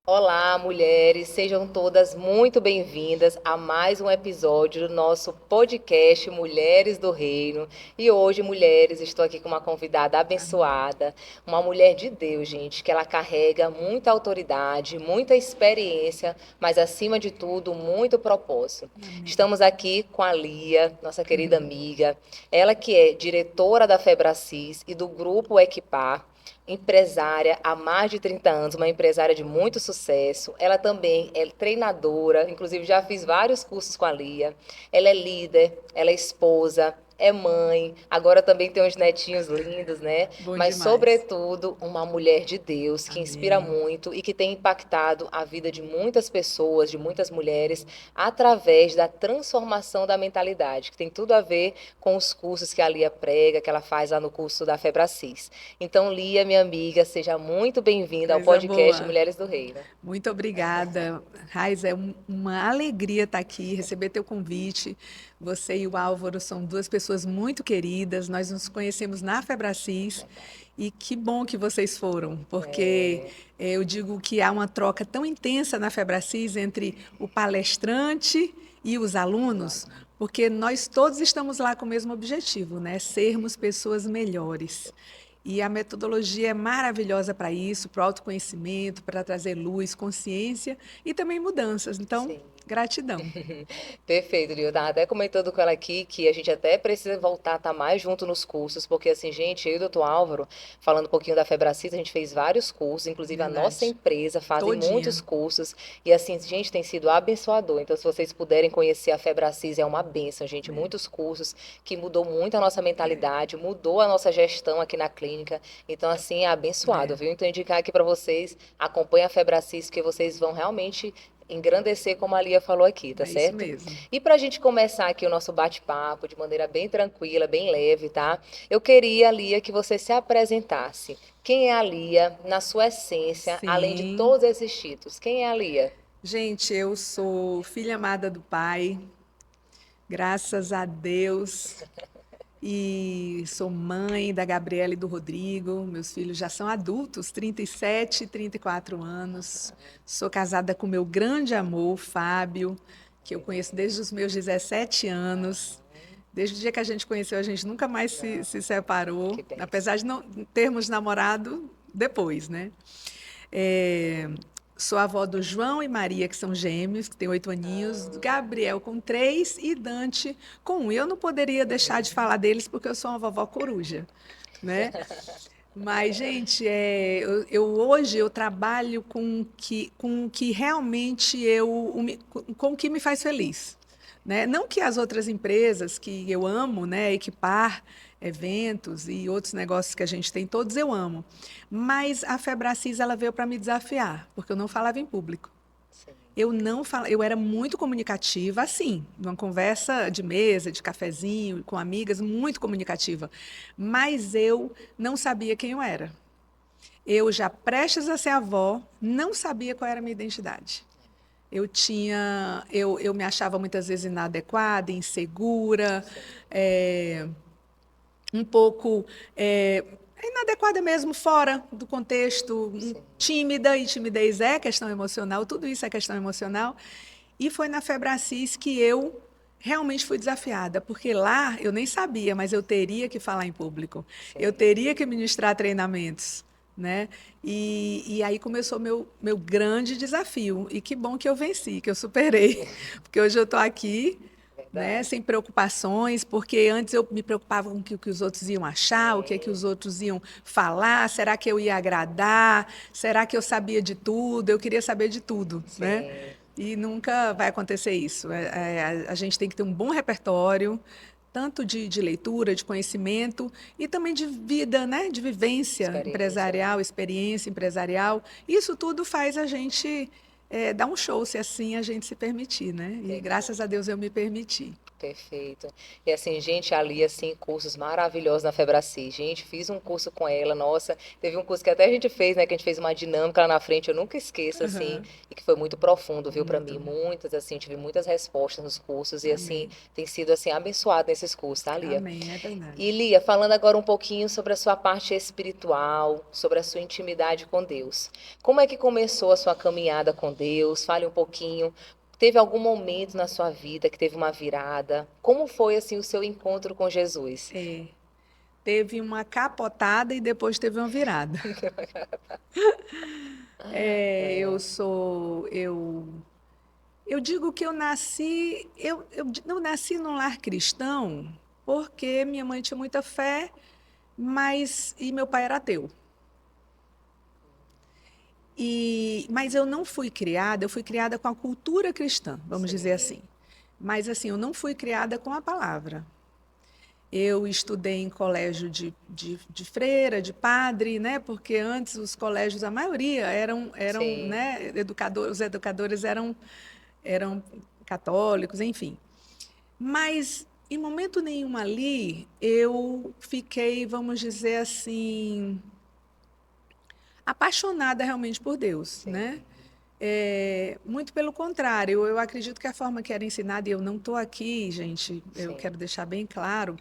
Olá, mulheres, sejam todas muito bem-vindas a mais um episódio do nosso podcast Mulheres do Reino. E hoje, mulheres, estou aqui com uma convidada abençoada, uma mulher de Deus, gente, que ela carrega muita autoridade, muita experiência, mas acima de tudo, muito propósito. Amém. Estamos aqui com a Lia, nossa querida amiga, ela que é diretora da Febracis e do Grupo Equipar, empresária há mais de 30 anos, uma empresária de muito sucesso. Ela também é treinadora, inclusive já fiz vários cursos com a Lia. Ela é líder, ela é esposa, é mãe, agora também tem uns netinhos lindos, né? Bom Mas, demais. sobretudo, uma mulher de Deus que inspira Amém. muito e que tem impactado a vida de muitas pessoas, de muitas mulheres, através da transformação da mentalidade, que tem tudo a ver com os cursos que a Lia prega, que ela faz lá no curso da Febracis. Então, Lia, minha amiga, seja muito bem-vinda ao Coisa podcast boa. Mulheres do Reino. Muito obrigada. Raiz, é uma alegria estar aqui, receber teu convite. Você e o Álvaro são duas pessoas muito queridas. Nós nos conhecemos na Febracis e que bom que vocês foram, porque eu digo que há uma troca tão intensa na Febracis entre o palestrante e os alunos, porque nós todos estamos lá com o mesmo objetivo, né? Sermos pessoas melhores. E a metodologia é maravilhosa para isso, para o autoconhecimento, para trazer luz, consciência e também mudanças. Então, Sim. gratidão. Perfeito, Lio. Eu tava até comentando com ela aqui que a gente até precisa voltar a estar mais junto nos cursos, porque assim, gente, eu e o doutor Álvaro, falando um pouquinho da Febracis, a gente fez vários cursos, inclusive a nossa Verdade. empresa fazem muitos Todinha. cursos, e assim, gente, tem sido abençoador. Então, se vocês puderem conhecer a Febracis, é uma bênção, gente. É, Muitos cursos que mudou muito a nossa mentalidade, mudou a nossa gestão aqui na clínica. Então, assim, é abençoado, é, viu? Então, indicar aqui para vocês, acompanhem a Febracis, que vocês vão realmente engrandecer, como a Lia falou aqui, tá é isso certo? mesmo. E para a gente começar aqui o nosso bate-papo de maneira bem tranquila, bem leve, tá? Eu queria, Lia, que você se apresentasse. Quem é a Lia na sua essência, além de Sim. todos esses títulos? Quem é a Lia? Gente, eu sou filha amada do Pai, graças a Deus. E sou mãe da Gabriela e do Rodrigo. Meus filhos já são adultos, 37 e 34 anos. Sou casada com meu grande amor, Fábio, que eu conheço desde os meus 17 anos. Desde o dia que a gente conheceu, a gente nunca mais se separou, Que benção. apesar de não termos namorado depois, né? É, sou avó do João e Maria, que são gêmeos, que têm 8 aninhos, Gabriel com 3 e Dante com 1. Eu não poderia deixar de falar deles porque eu sou uma vovó coruja, né? Mas, gente, hoje eu trabalho com o que realmente com o que me faz feliz, né? Não que as outras empresas que eu amo, né, Equipar, eventos e outros negócios que a gente tem, todos eu amo. Mas a Febracis ela veio para me desafiar, porque eu não falava em público. Sim. Eu era muito comunicativa, assim, numa conversa de mesa, de cafezinho, com amigas, muito comunicativa. Mas eu não sabia quem eu era. Eu já prestes a ser avó, não sabia qual era a minha identidade. Eu me achava muitas vezes inadequada, insegura, Sim. é, um pouco inadequada mesmo, fora do contexto, Sim. tímida, e timidez é questão emocional, tudo isso é questão emocional. E foi na Febracis que eu realmente fui desafiada, porque lá eu nem sabia, mas eu teria que falar em público, eu Sim. teria que ministrar treinamentos. Né? E aí começou meu grande desafio. E que bom que eu venci, que eu superei. Porque hoje eu estou aqui, né, Verdade. sem preocupações, porque antes eu me preocupava com o que os outros iam achar, o que os outros iam falar, será que eu ia agradar, será que eu sabia de tudo, eu queria saber de tudo, né? Sim. E nunca vai acontecer isso. A gente tem que ter um bom repertório, tanto de leitura, de conhecimento e também de vida, né? De vivência Experiência, né? empresarial, experiência empresarial. Isso tudo faz a gente dar um show, se assim a gente se permitir, né? E graças a Perfeito. Deus eu me permiti. Perfeito. E assim, gente, ali, assim, cursos maravilhosos na Febraci. Gente, fiz um curso com ela, nossa, teve um curso que até a gente fez, né, que a gente fez uma dinâmica lá na frente, eu nunca esqueço, assim, Aham. e que foi muito profundo, viu, para Muito. mim, muitas, assim, tive muitas respostas nos cursos e, assim, Amém. tem sido, assim, abençoado nesses cursos, tá, Lia? Amém, é E, verdade. Lia, falando agora um pouquinho sobre a sua parte espiritual, sobre a sua intimidade com Deus. Como é que começou a sua caminhada com Deus? Fale um pouquinho. Teve algum momento na sua vida que teve uma virada? Como foi assim o seu encontro com Jesus? É, teve uma capotada e depois teve uma virada. É, Eu digo que eu nasci num lar cristão porque minha mãe tinha muita fé, e meu pai era ateu. Mas eu não fui criada, eu fui criada com a cultura cristã, vamos dizer sim, assim. Mas assim, eu não fui criada com a palavra. Eu estudei em colégio de freira, de padre, né? Porque antes os colégios, a maioria eram, sim. né? Os educadores eram católicos, enfim. Mas em momento nenhum ali eu fiquei, vamos dizer assim, apaixonada realmente por Deus, Sim, né? Muito pelo contrário, eu acredito que a forma que era ensinada, e eu não estou aqui, gente, eu sim. quero deixar bem claro,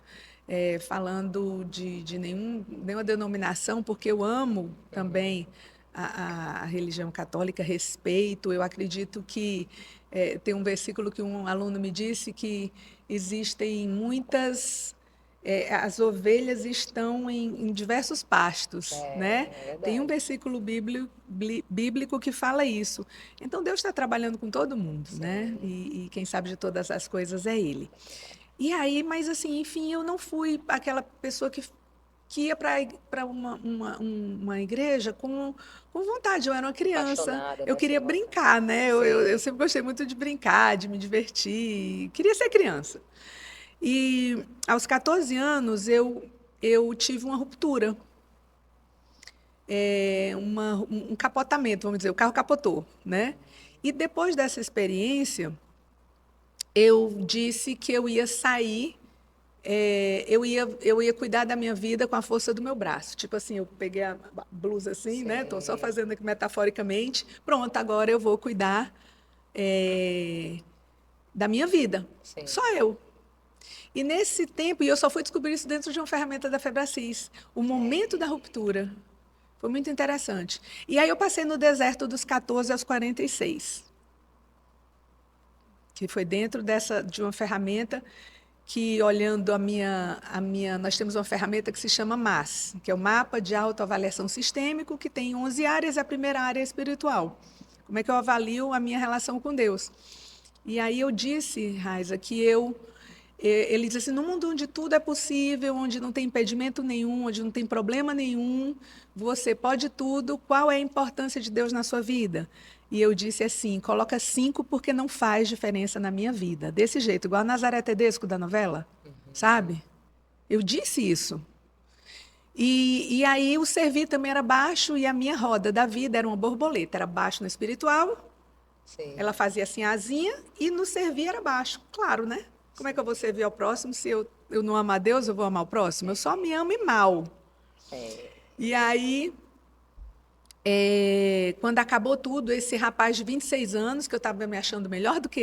falando de nenhuma denominação, porque eu amo Uhum. também a religião católica, respeito. Eu acredito que tem um versículo que um aluno me disse que existem as ovelhas estão em diversos pastos, né? É Tem um verdade. versículo bíblico que fala isso. Então Deus está trabalhando com todo mundo, né? Sim, E quem sabe de todas as coisas é Ele. E aí, mas assim, enfim, eu não fui aquela pessoa que ia para uma igreja com vontade. Eu era uma criança, apaixonada, eu né? queria Sem vontade. brincar, né? Eu Sim, sempre gostei muito de brincar, de me divertir, queria ser criança. E aos 14 anos eu tive uma ruptura, um capotamento, vamos dizer, o carro capotou, né? E depois dessa experiência, eu disse que eu ia sair, eu ia cuidar da minha vida com a força do meu braço. Tipo assim, eu peguei a blusa assim, né? Estou só sim, fazendo aqui metaforicamente. Pronto, agora eu vou cuidar da minha vida. sim. Só eu. E nesse tempo, e eu só fui descobrir isso dentro de uma ferramenta da Febracis, o momento da ruptura. Foi muito interessante. E aí eu passei no deserto dos 14 aos 46, que foi dentro de uma ferramenta que, olhando nós temos uma ferramenta que se chama MAS, que é o Mapa de Autoavaliação Sistêmico, que tem 11 áreas, e a primeira área é espiritual. Como é que eu avalio a minha relação com Deus? E aí eu disse, Raiza, ele diz assim, no mundo onde tudo é possível, onde não tem impedimento nenhum, onde não tem problema nenhum, você pode tudo, qual é a importância de Deus na sua vida? E eu disse assim, coloca 5 porque não faz diferença na minha vida. Desse jeito, igual a Nazaré Tedesco da novela, Uhum. sabe? Eu disse isso. E aí o servir também era baixo e a minha roda da vida era uma borboleta, era baixo no espiritual, Sim, ela fazia assim a asinha e no servir era baixo. Claro, né? Como é que eu vou sim. servir ao próximo se eu não amar Deus, eu vou amar o próximo? Eu só me amo e mal. É, E aí, quando acabou tudo, esse rapaz de 26 anos, que eu estava me achando melhor do que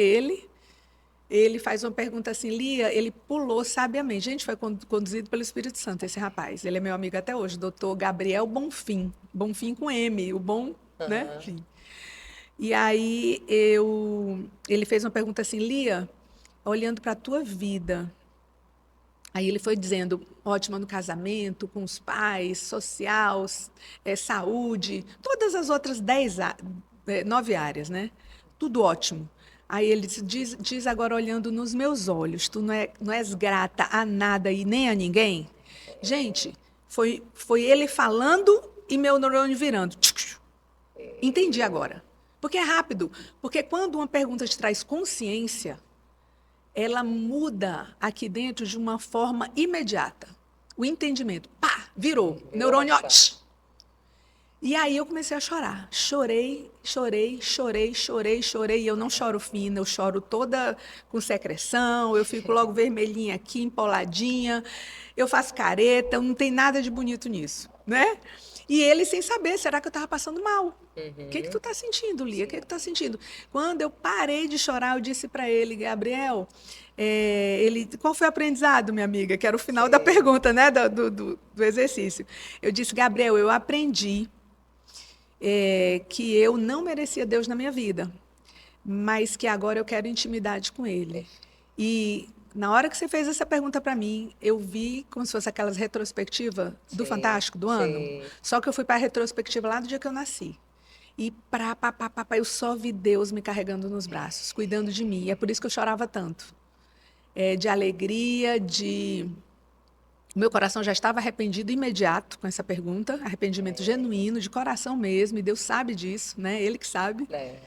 ele faz uma pergunta assim, Lia, ele pulou sabiamente. Gente, foi conduzido pelo Espírito Santo, esse rapaz. Ele é meu amigo até hoje, doutor Gabriel Bonfim. Bonfim com M, o bom, né? aham, Fim. E aí ele fez uma pergunta assim, Lia, olhando para a tua vida. Aí ele foi dizendo, ótima no casamento, com os pais, social, saúde, todas as outras 9 áreas, né? Tudo ótimo. Aí ele diz agora olhando nos meus olhos, tu não és grata a nada e nem a ninguém? Gente, foi ele falando e meu neurônio virando. Entendi agora. Porque é rápido. Porque quando uma pergunta te traz consciência, ela muda aqui dentro de uma forma imediata. O entendimento, pá, virou. sim, virou uma Neurônio, ó, chave. tch. E aí eu comecei a chorar. Chorei, chorei, chorei, chorei, chorei. E eu não choro fina, eu choro toda com secreção, eu fico logo vermelhinha aqui, empoladinha, eu faço careta, não tem nada de bonito nisso, né? E ele sem saber, será que eu estava passando mal? O que tu Uhum. tá sentindo, Lia? O que Sim. tu tá sentindo? Quando eu parei de chorar, eu disse para ele, Gabriel, qual foi o aprendizado, minha amiga? Que era o final da Sim. pergunta, né, do exercício. Eu disse, Gabriel, eu aprendi que eu não merecia Deus na minha vida, mas que agora eu quero intimidade com Ele. Perfeito. E na hora que você fez essa pergunta para mim, eu vi como se fosse aquelas retrospectiva do Sim. Fantástico do ano, Sim. só que eu fui para a retrospectiva lá do dia que eu nasci. E eu só vi Deus me carregando nos braços, cuidando de mim. E é por isso que eu chorava tanto. De alegria, de. O meu coração já estava arrependido imediato com essa pergunta, arrependimento genuíno, de coração mesmo, e Deus sabe disso, né? Ele que sabe. É.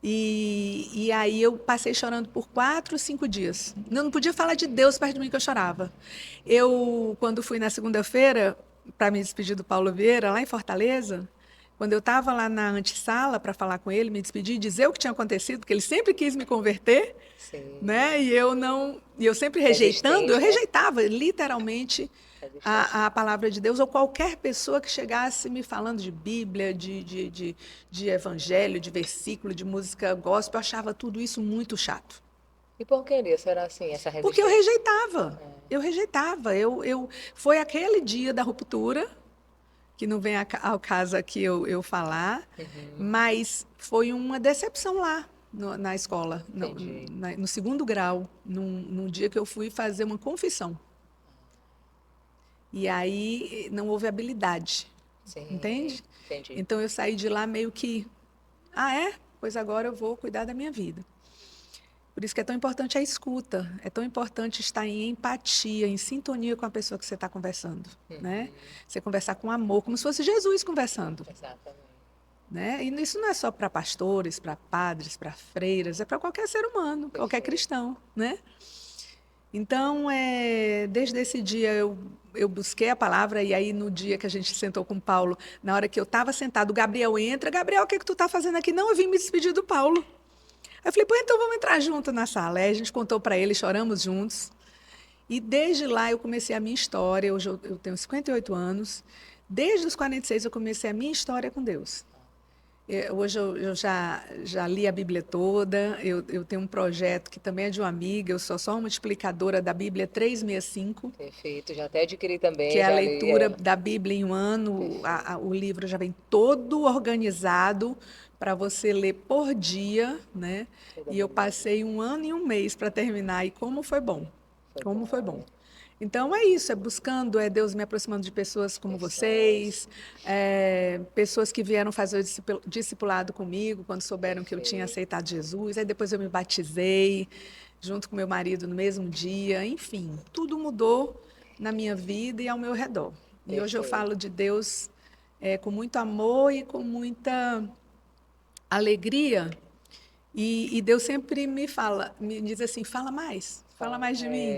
E aí eu passei chorando por 4, 5 dias. Eu não podia falar de Deus perto de mim que eu chorava. Eu, quando fui na segunda-feira para me despedir do Paulo Vieira, lá em Fortaleza, quando eu estava lá na antessala para falar com ele, me despedir e dizer o que tinha acontecido, porque ele sempre quis me converter, Sim. né? E eu não, e eu sempre rejeitando, eu Resistente, né? rejeitava literalmente Resistente. a palavra de Deus ou qualquer pessoa que chegasse me falando de Bíblia, de evangelho, de versículo, de música gospel, eu achava tudo isso muito chato. E por que isso era assim, essa Porque eu resistência? rejeitava. Eu rejeitava. Foi aquele dia da ruptura, que não vem ao caso aqui eu falar, Uhum. mas foi uma decepção lá na escola, Entendi. no segundo grau, num dia que eu fui fazer uma confissão. E aí não houve habilidade, Sim. entende? Entendi. Então eu saí de lá meio que, ah, é? Pois agora eu vou cuidar da minha vida. Por isso que é tão importante a escuta, é tão importante estar em empatia, em sintonia com a pessoa que você está conversando, né? Uhum. Você conversar com amor, como se fosse Jesus conversando, Exatamente. né? E isso não é só para pastores, para padres, para freiras, é para qualquer ser humano, qualquer Perfeito. cristão, né? Então, desde esse dia eu busquei a palavra e aí no dia que a gente sentou com o Paulo, na hora que eu estava sentado, o Gabriel entra, Gabriel, o que que tu está fazendo aqui? Não, eu vim me despedir do Paulo. Aí eu falei, pô, então vamos entrar junto na sala. Aí a gente contou para ele, choramos juntos. E desde lá eu comecei a minha história. Hoje eu tenho 58 anos. Desde os 46 eu comecei a minha história com Deus. Hoje eu já li a Bíblia toda. Eu tenho um projeto que também é de uma amiga. Eu sou só uma multiplicadora da Bíblia 365, Perfeito. Já até adquiri que também, é a já li. leitura da Bíblia em um ano. Perfeito. O livro já vem todo organizado para você ler por dia, né? Toda E eu manhã. passei 1 ano e 1 mês para terminar. E como foi bom! Foi Como foi bom, bom! né? Então é isso, é buscando, é Deus me aproximando de pessoas como Pessoas. vocês, pessoas que vieram fazer o discipulado comigo quando souberam que eu tinha Perfeito. aceitado Jesus. Aí depois eu me batizei junto com meu marido no mesmo dia. Enfim, tudo mudou na minha vida e ao meu redor. E hoje eu Perfeito. falo de Deus com muito amor e com muita alegria. E Deus sempre me fala, me diz assim, fala Fala. mais de mim,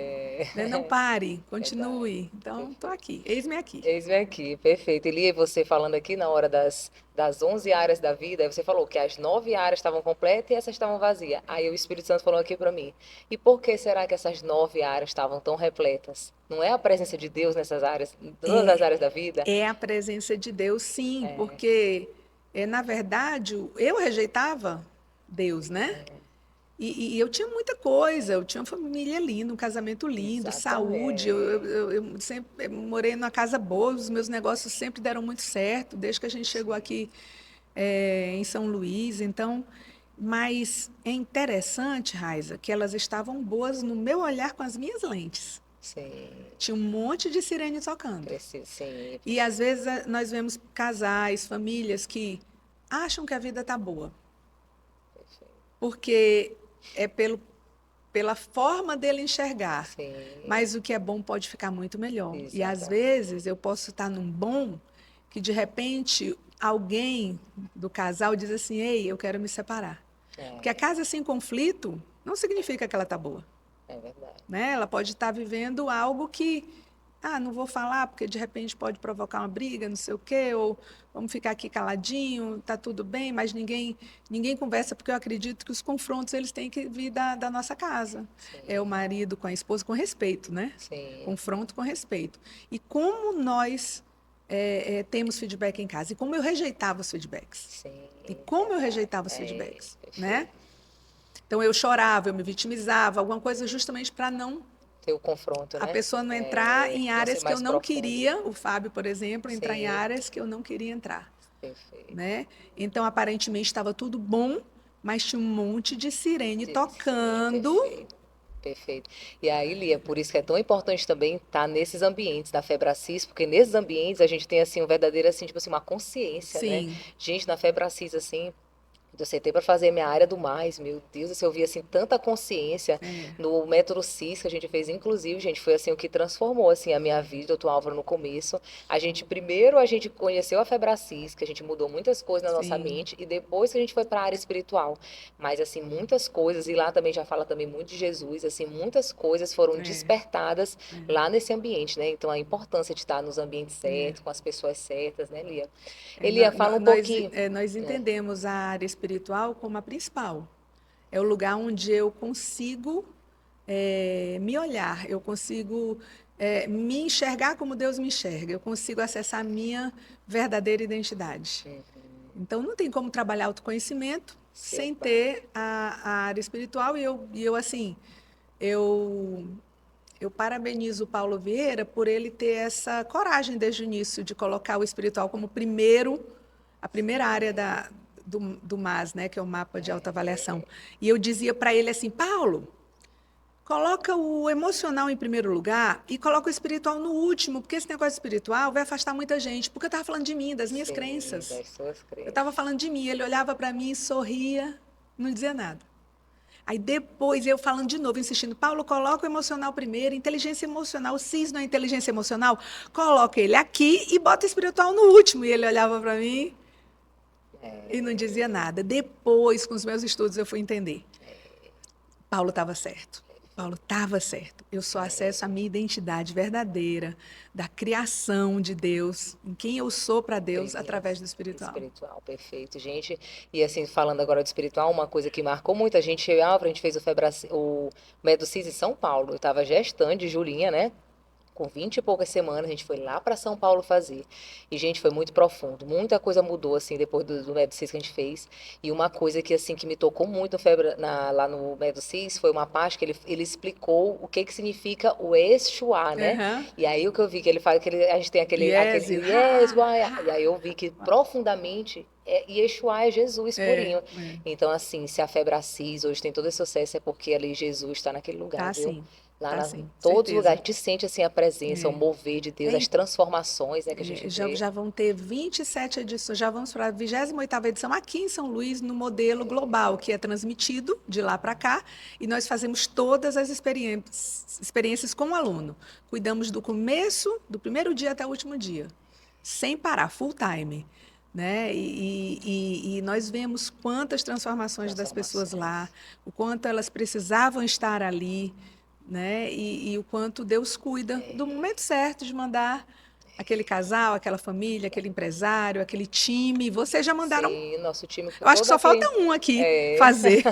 né? Não É. pare, Verdade. continue. Então, estou Perfeito. aqui, eis-me aqui. Eis-me aqui, perfeito. Elia, você falando aqui na hora das 11 áreas da vida, aí você falou que as 9 áreas estavam completas e essas estavam vazias. Aí o Espírito Santo falou aqui para mim. E por que será que essas 9 áreas estavam tão repletas? Não é a presença de Deus nessas áreas, em todas as áreas da vida? É a presença de Deus, sim, É, porque, na verdade, eu rejeitava Deus, né? E eu tinha muita coisa, eu tinha uma família linda, um casamento lindo, saúde, exatamente. eu sempre morei numa casa boa, os meus negócios sempre deram muito certo, desde que a gente chegou Sim, aqui em São Luís, então, mas é interessante, Raiza, que elas estavam boas no meu olhar com as minhas lentes. sim, Tinha um monte de sirene tocando. preciso, sim, E às vezes nós vemos casais, famílias que acham que a vida está boa, perfeito. porque é pela forma dele enxergar. Sim, Mas o que é bom pode ficar muito melhor. E às exatamente. vezes eu posso estar num bom que de repente alguém do casal diz assim: "Ei, eu quero me separar". Porque a É, casa sem conflito não significa que ela está boa, é verdade. né? Ela pode estar vivendo algo que não vou falar porque de repente pode provocar uma briga, não sei o quê, ou vamos ficar aqui caladinho, tá tudo bem, mas ninguém conversa, porque eu acredito que os confrontos eles têm que vir da nossa casa. É o Sim, marido com a esposa com respeito, né? sim, Confronto com respeito. E como nós temos feedback em casa, e como eu rejeitava os feedbacks. sim, E como eu verdade. rejeitava os feedbacks, né? Perfeito. Então eu chorava, eu me vitimizava, alguma coisa justamente para não Ter o confronto, a né? pessoa não entrar em Não ser áreas que eu mais não profundo. queria, o Fábio, por exemplo, entrar em Sim, áreas que eu não queria entrar, perfeito. né? Então aparentemente estava tudo bom, mas tinha um monte de sirene Sim, tocando. perfeito. Perfeito. E aí, Lia, por isso que é tão importante também estar nesses ambientes da Febracis, porque nesses ambientes a gente tem, assim, um verdadeiro, assim, tipo assim, uma consciência, né? Sim, Gente, na Febracis, assim, eu sentei para fazer minha área do mais, meu Deus, assim, eu vi assim tanta consciência é, no método CIS que a gente fez, inclusive, gente, foi assim o que transformou assim a minha vida, doutor Álvaro, no começo. A gente conheceu a Febracis, que a gente mudou muitas coisas na nossa sim, mente e depois que a gente foi para a área espiritual. Mas assim, muitas coisas e lá também já fala também muito de Jesus, assim, muitas coisas foram é, despertadas é, lá nesse ambiente, né? Então a importância de estar nos ambientes é. certos, com as pessoas certas, né, Lia? É, Elia, fala um pouquinho. nós É, entendemos a área espiritual como a principal. É o lugar onde eu consigo me olhar, eu consigo me enxergar como Deus me enxerga, eu consigo acessar a minha verdadeira identidade. Então, não tem como trabalhar autoconhecimento seu sem pai. ter a área espiritual. E eu assim, eu, eu parabenizo o Paulo Vieira por ele ter essa coragem desde o início de colocar o espiritual como a primeira área do MAS, né, que é o mapa de autoavaliação. E eu dizia para ele assim, Paulo, coloca o emocional em primeiro lugar e coloca o espiritual no último, porque esse negócio espiritual vai afastar muita gente, porque eu estava falando de mim, das minhas Sim, crenças. das suas Eu estava crenças. falando de mim, ele olhava para mim, sorria, não dizia nada. Aí depois eu falando de novo, insistindo, Paulo, coloca o emocional primeiro, inteligência emocional, o CIS não é inteligência emocional, coloca ele aqui e bota o espiritual no último. E ele olhava para mim e não dizia nada. Depois, com os meus estudos, eu fui entender. Paulo estava certo. Paulo estava certo. Eu só acesso à minha identidade verdadeira, da criação de Deus, em quem eu sou para Deus, através do espiritual. Espiritual, perfeito, gente. E assim, falando agora de espiritual, uma coisa que marcou muita gente, eu e a Álvaro, a gente fez o Método CIS em São Paulo. Eu estava gestante, Julinha, né? Com 20 e poucas semanas, a gente foi lá para São Paulo fazer. E, gente, foi muito profundo. Muita coisa mudou, assim, depois do Método que a gente fez. E uma coisa que, assim, que me tocou muito lá no Método foi uma parte que ele explicou o que significa o Exuá, né? Aham. E aí o que eu vi que ele fala que a gente tem Yes, aquele yes, why, e aí eu vi que profundamente Yeshua é Jesus é, purinho. é. Então, assim, se a Febracis hoje tem todo esse sucesso, é porque ali Jesus está naquele lugar, Tá viu? sim, Lá tá em sim, todos os lugares, certeza. a gente sente assim a presença, o É. mover de Deus, as Tem, transformações, né, que a gente já, vê. já vão ter 27 edições, já vamos para a 28ª edição aqui em São Luís, no modelo global, que é transmitido de lá para cá, e nós fazemos todas as experiências com o aluno. Cuidamos do começo, do primeiro dia até o último dia, sem parar, full time. Né? E nós vemos quantas transformações das pessoas lá, Transformações. o quanto elas precisavam estar ali, né? E o quanto Deus cuida do momento certo de mandar aquele casal, aquela família, aquele empresário, aquele time. Vocês já mandaram. Sim, nosso time com Eu acho que toda só a falta cliente. um aqui É, fazer.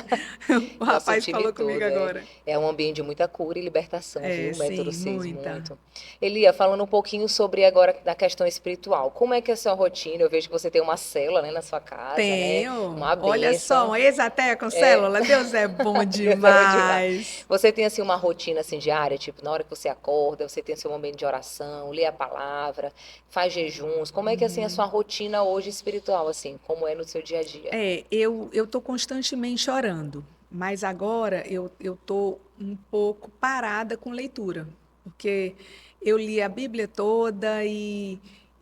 O nosso rapaz time falou comigo todo. agora. É um ambiente de muita cura e libertação, viu? É, O Método sim, 6 muita. muito. Elia, falando um pouquinho sobre agora da questão espiritual. Como é que é a sua rotina? Eu vejo que você tem uma célula, né, na sua casa, né? Tenho. Uma Olha só, bênção. uma ex-ateia com É, célula. Deus é bom Deus é bom demais. demais. Você tem assim uma rotina assim diária, tipo, na hora que você acorda, você tem seu momento de oração, lê a palavra, faz jejuns. Como é que assim a sua rotina hoje espiritual assim, como é no seu dia a dia? Eu estou constantemente orando, mas agora eu estou um pouco parada com leitura, porque eu li a Bíblia toda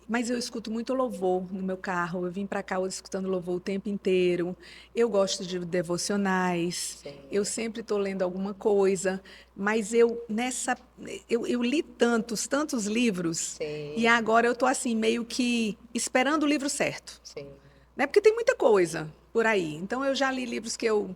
mas eu escuto muito louvor no meu carro. Eu vim para cá hoje escutando louvor o tempo inteiro. Eu gosto de devocionais. Eu Sim, sempre estou lendo alguma coisa, mas eu li tantos livros e sim, agora eu estou assim meio que esperando o livro certo, sim. né? Porque tem muita coisa por aí. Então eu já li livros que eu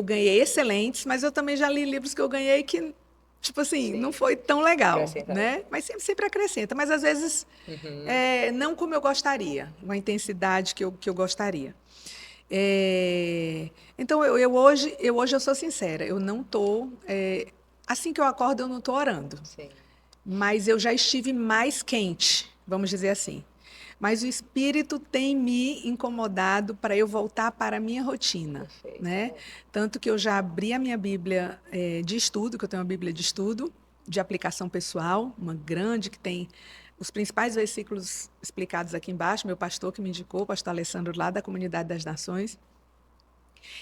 ganhei excelentes, mas eu também já li livros que eu ganhei que Tipo assim, não Sim. foi tão legal, Acrescenta, né? né? Mas sempre acrescenta, mas às vezes Uhum. não como eu gostaria, uma intensidade que eu gostaria. É, então, eu hoje eu sou sincera, eu não estou. Assim que eu acordo, eu não estou orando. Sim. Mas eu já estive mais quente, vamos dizer assim. Mas o Espírito tem me incomodado para eu voltar para a minha rotina, Perfeito. né? Amém. Tanto que eu já abri a minha Bíblia de estudo, que eu tenho uma Bíblia de estudo, de aplicação pessoal, uma grande que tem os principais versículos explicados aqui embaixo, meu pastor que me indicou, o pastor Alessandro, lá da Comunidade das Nações.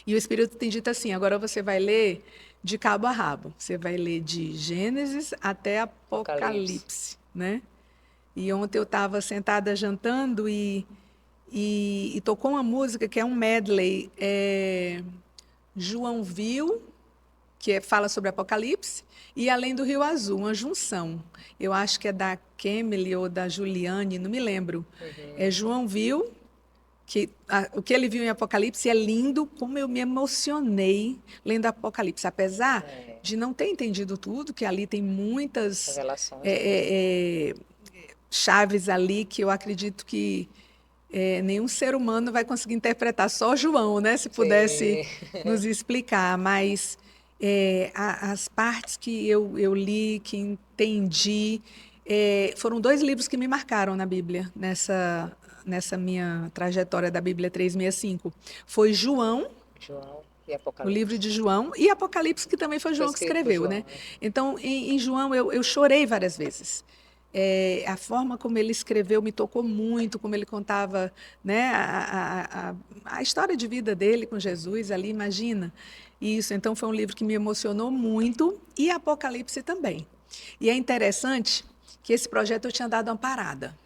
E o Espírito tem dito assim: agora você vai ler de cabo a rabo. Você vai ler de Gênesis até Apocalipse. Apocalipse, né? E ontem eu estava sentada jantando e tocou uma música que é um medley. João viu, fala sobre Apocalipse, e Além do Rio Azul, uma junção. Eu acho que é da Kemily ou da Juliane, não me lembro. Uhum. João viu, o que ele viu em Apocalipse é lindo, como eu me emocionei lendo Apocalipse, apesar É, de não ter entendido tudo, que ali tem muitas revelações, né? é, é, é, chaves ali que eu acredito que nenhum ser humano vai conseguir interpretar, só João, né, se pudesse Sim. nos explicar, mas as partes que eu li, que entendi, foram dois livros que me marcaram na Bíblia, nessa minha trajetória da Bíblia 365. Foi João, João e o livro Apocalipse. de João, e Apocalipse, que também foi Foi João que escrito por escreveu, né? João, né? Então, em João, eu chorei várias vezes. A forma como ele escreveu me tocou muito, como ele contava, né, a história de vida dele com Jesus ali, imagina isso. Então, foi um livro que me emocionou muito, e Apocalipse também. E é interessante que esse projeto eu tinha dado uma parada.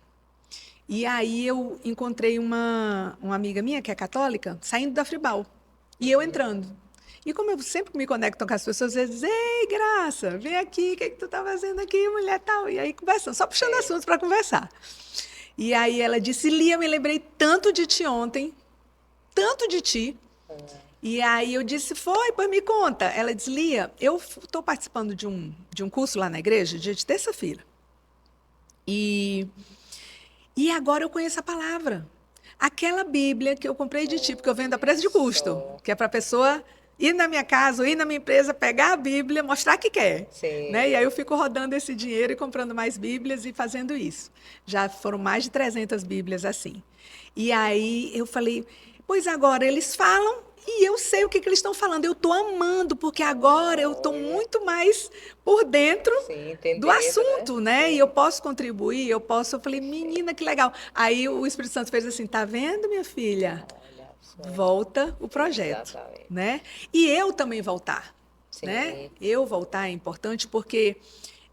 E aí eu encontrei uma amiga minha, que é católica, saindo da Fribal. E eu entrando. E como eu sempre me conecto com as pessoas, às vezes, ei, Graça, vem aqui, o que é que tu tá fazendo aqui, mulher tal? E aí conversando, só puxando É. assuntos para conversar. E aí ela disse, Lia, eu me lembrei tanto de ti ontem, tanto de ti. E aí eu disse, foi, pois me conta. Ela disse, Lia, eu estou participando de um curso lá na igreja, dia de terça-feira. E E agora eu conheço a palavra. Aquela Bíblia que eu comprei de ti, porque eu vendo a Olha preço de custo, só. que é para a pessoa ir na minha casa ou ir na minha empresa, pegar a Bíblia, mostrar que quer. Né? E aí Sim. eu fico rodando esse dinheiro e comprando mais Bíblias e fazendo isso. Já foram mais de 300 Bíblias assim. E aí eu falei, pois agora eles falam e eu sei o que eles estão falando. Eu estou amando, porque agora eu estou Olha. muito mais por dentro Sim, do entendendo, né? assunto, né? E eu Sim. posso contribuir, eu posso. Eu falei, Perfeito. menina, que legal. Aí o Espírito Santo fez assim, tá vendo, minha filha? Olha só. Volta o projeto, Exatamente. né? E eu também voltar, né? Sim. Eu voltar é importante porque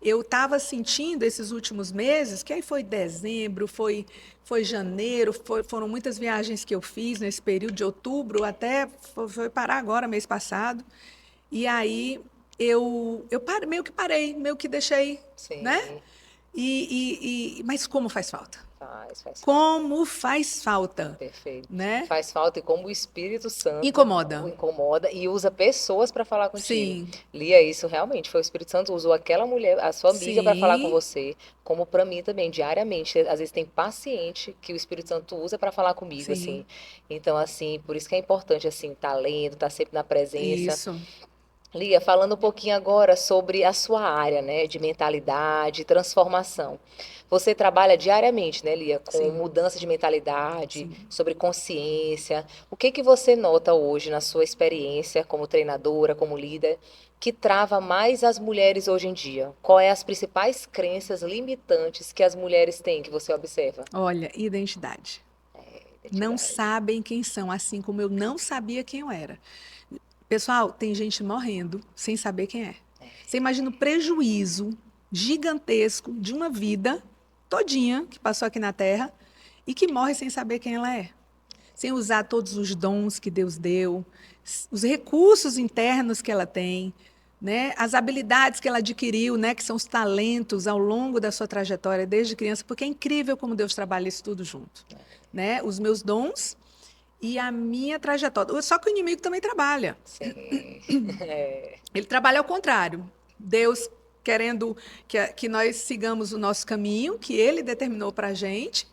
eu estava sentindo esses últimos meses, que aí foi dezembro, foi janeiro, foram muitas viagens que eu fiz nesse período de outubro até foi parar agora, mês passado. E aí meio que parei, meio que deixei, né? Sim. Mas como faz falta? Faz falta. Como faz falta, Perfeito. né? Faz falta e como o Espírito Santo o Incomoda. incomoda e usa pessoas para falar contigo. Sim, Lia, isso realmente foi o Espírito Santo usou aquela mulher, a sua amiga, para falar com sim, você, como para mim também, diariamente. Às vezes tem paciente que o Espírito Santo usa para falar comigo, assim. sim. Então, assim, por isso que é importante, assim, estar lendo, estar sempre na presença. Isso. Lia, falando um pouquinho agora sobre a sua área, né, de mentalidade, transformação. Você trabalha diariamente, né, Lia, com Sim, mudança de mentalidade, sim. sobre consciência. O que que você nota hoje na sua experiência como treinadora, como líder, que trava mais as mulheres hoje em dia? Qual é as principais crenças limitantes que as mulheres têm que você observa? Olha, identidade. Não Identidade. sabem quem são, assim como eu não sabia quem eu era. Pessoal, tem gente morrendo sem saber quem é. Você imagina o prejuízo gigantesco de uma vida todinha que passou aqui na Terra e que morre sem saber quem ela é, sem usar todos os dons que Deus deu, os recursos internos que ela tem, né? As habilidades que ela adquiriu, né? Que são os talentos ao longo da sua trajetória desde criança, porque é incrível como Deus trabalha isso tudo junto, né? Os meus dons e a minha trajetória. Só que o inimigo também trabalha. Sim. É, Ele trabalha ao contrário. Deus querendo que nós sigamos o nosso caminho, que ele determinou para a gente,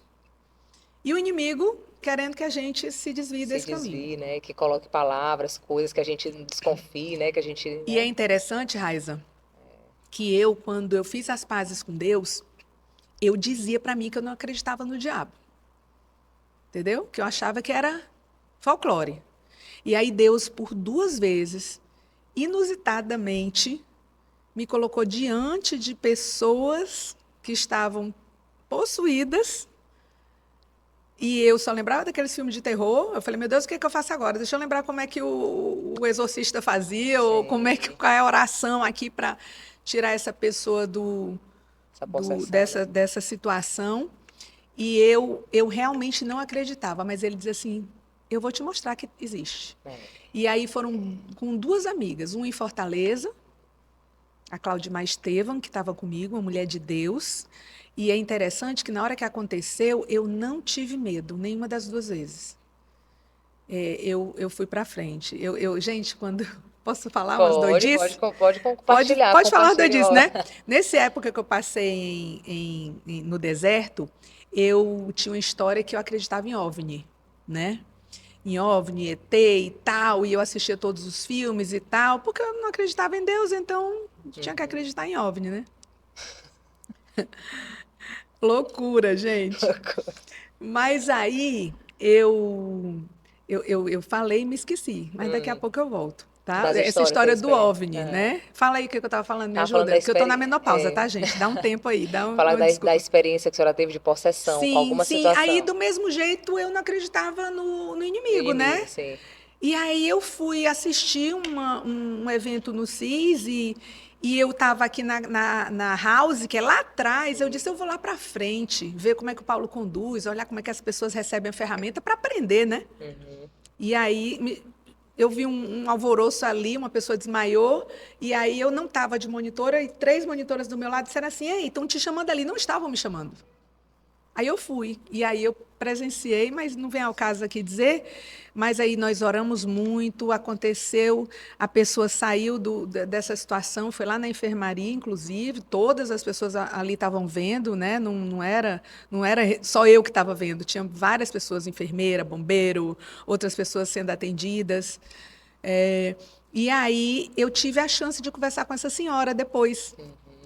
e o inimigo querendo que a gente se desvie Se desse caminho. desvie, né? Que coloque palavras, coisas que a gente desconfie, né? Que a gente, E é né? interessante, Raiza, que eu, quando eu fiz as pazes com Deus, eu dizia para mim que eu não acreditava no diabo. Entendeu? Que eu achava que era folclore. E aí Deus, por 2 vezes, inusitadamente, me colocou diante de pessoas que estavam possuídas. E eu só lembrava daqueles filmes de terror. Eu falei, meu Deus, o que é que eu faço agora? Deixa eu lembrar como é que o exorcista fazia, ou Sim, qual é a oração aqui para tirar essa pessoa essa possessão, né? dessa situação. E eu realmente não acreditava, mas ele dizia assim: eu vou te mostrar que existe. É. E aí foram com 2 amigas, uma em Fortaleza, a Claudimar Estevam, que estava comigo, uma mulher de Deus. E é interessante que na hora que aconteceu, eu não tive medo, nenhuma das 2 vezes. Eu fui para frente. Gente, quando. Posso falar umas Pode, pode, doidices? pode compartilhar, Pode falar umas compartilhe doidices, uma. né? Nessa época que eu passei no deserto, eu tinha uma história que eu acreditava em OVNI, né? Em OVNI, ET e tal, e eu assistia todos os filmes e tal, porque eu não acreditava em Deus, então tinha que Uhum. acreditar em OVNI, né? Loucura, gente. Mas aí eu falei e me esqueci, mas daqui a Hum, pouco eu volto, tá? das Essa histórias da história do experiência. OVNI, Aham. né? Fala aí o que eu estava falando, me Tava falando da ajuda, porque eu estou na experiência. menopausa, tá, gente? Dá um tempo aí, Falar uma da desculpa. experiência que a senhora teve de possessão, com Sim, alguma sim. Aí, situação. do mesmo jeito, eu não acreditava no No inimigo, inimigo, né? sim. E aí eu fui assistir um evento no CIS e eu estava aqui na House, que é lá atrás. Eu disse, eu vou lá para frente, ver como é que o Paulo conduz, olhar como é que as pessoas recebem a ferramenta para aprender, né? Uhum. E aí eu vi um alvoroço ali, uma pessoa desmaiou, e aí eu não estava de monitora, e 3 monitoras do meu lado disseram assim, ei, estão te chamando ali. Não estavam me chamando. Aí eu fui, e aí eu presenciei, mas não vem ao caso aqui dizer, mas aí nós oramos muito, aconteceu, a pessoa saiu dessa situação, foi lá na enfermaria, inclusive, todas as pessoas ali estavam vendo, né? Não era só eu que estava vendo, tinha várias pessoas, enfermeira, bombeiro, outras pessoas sendo atendidas. É, e aí eu tive a chance de conversar com essa senhora depois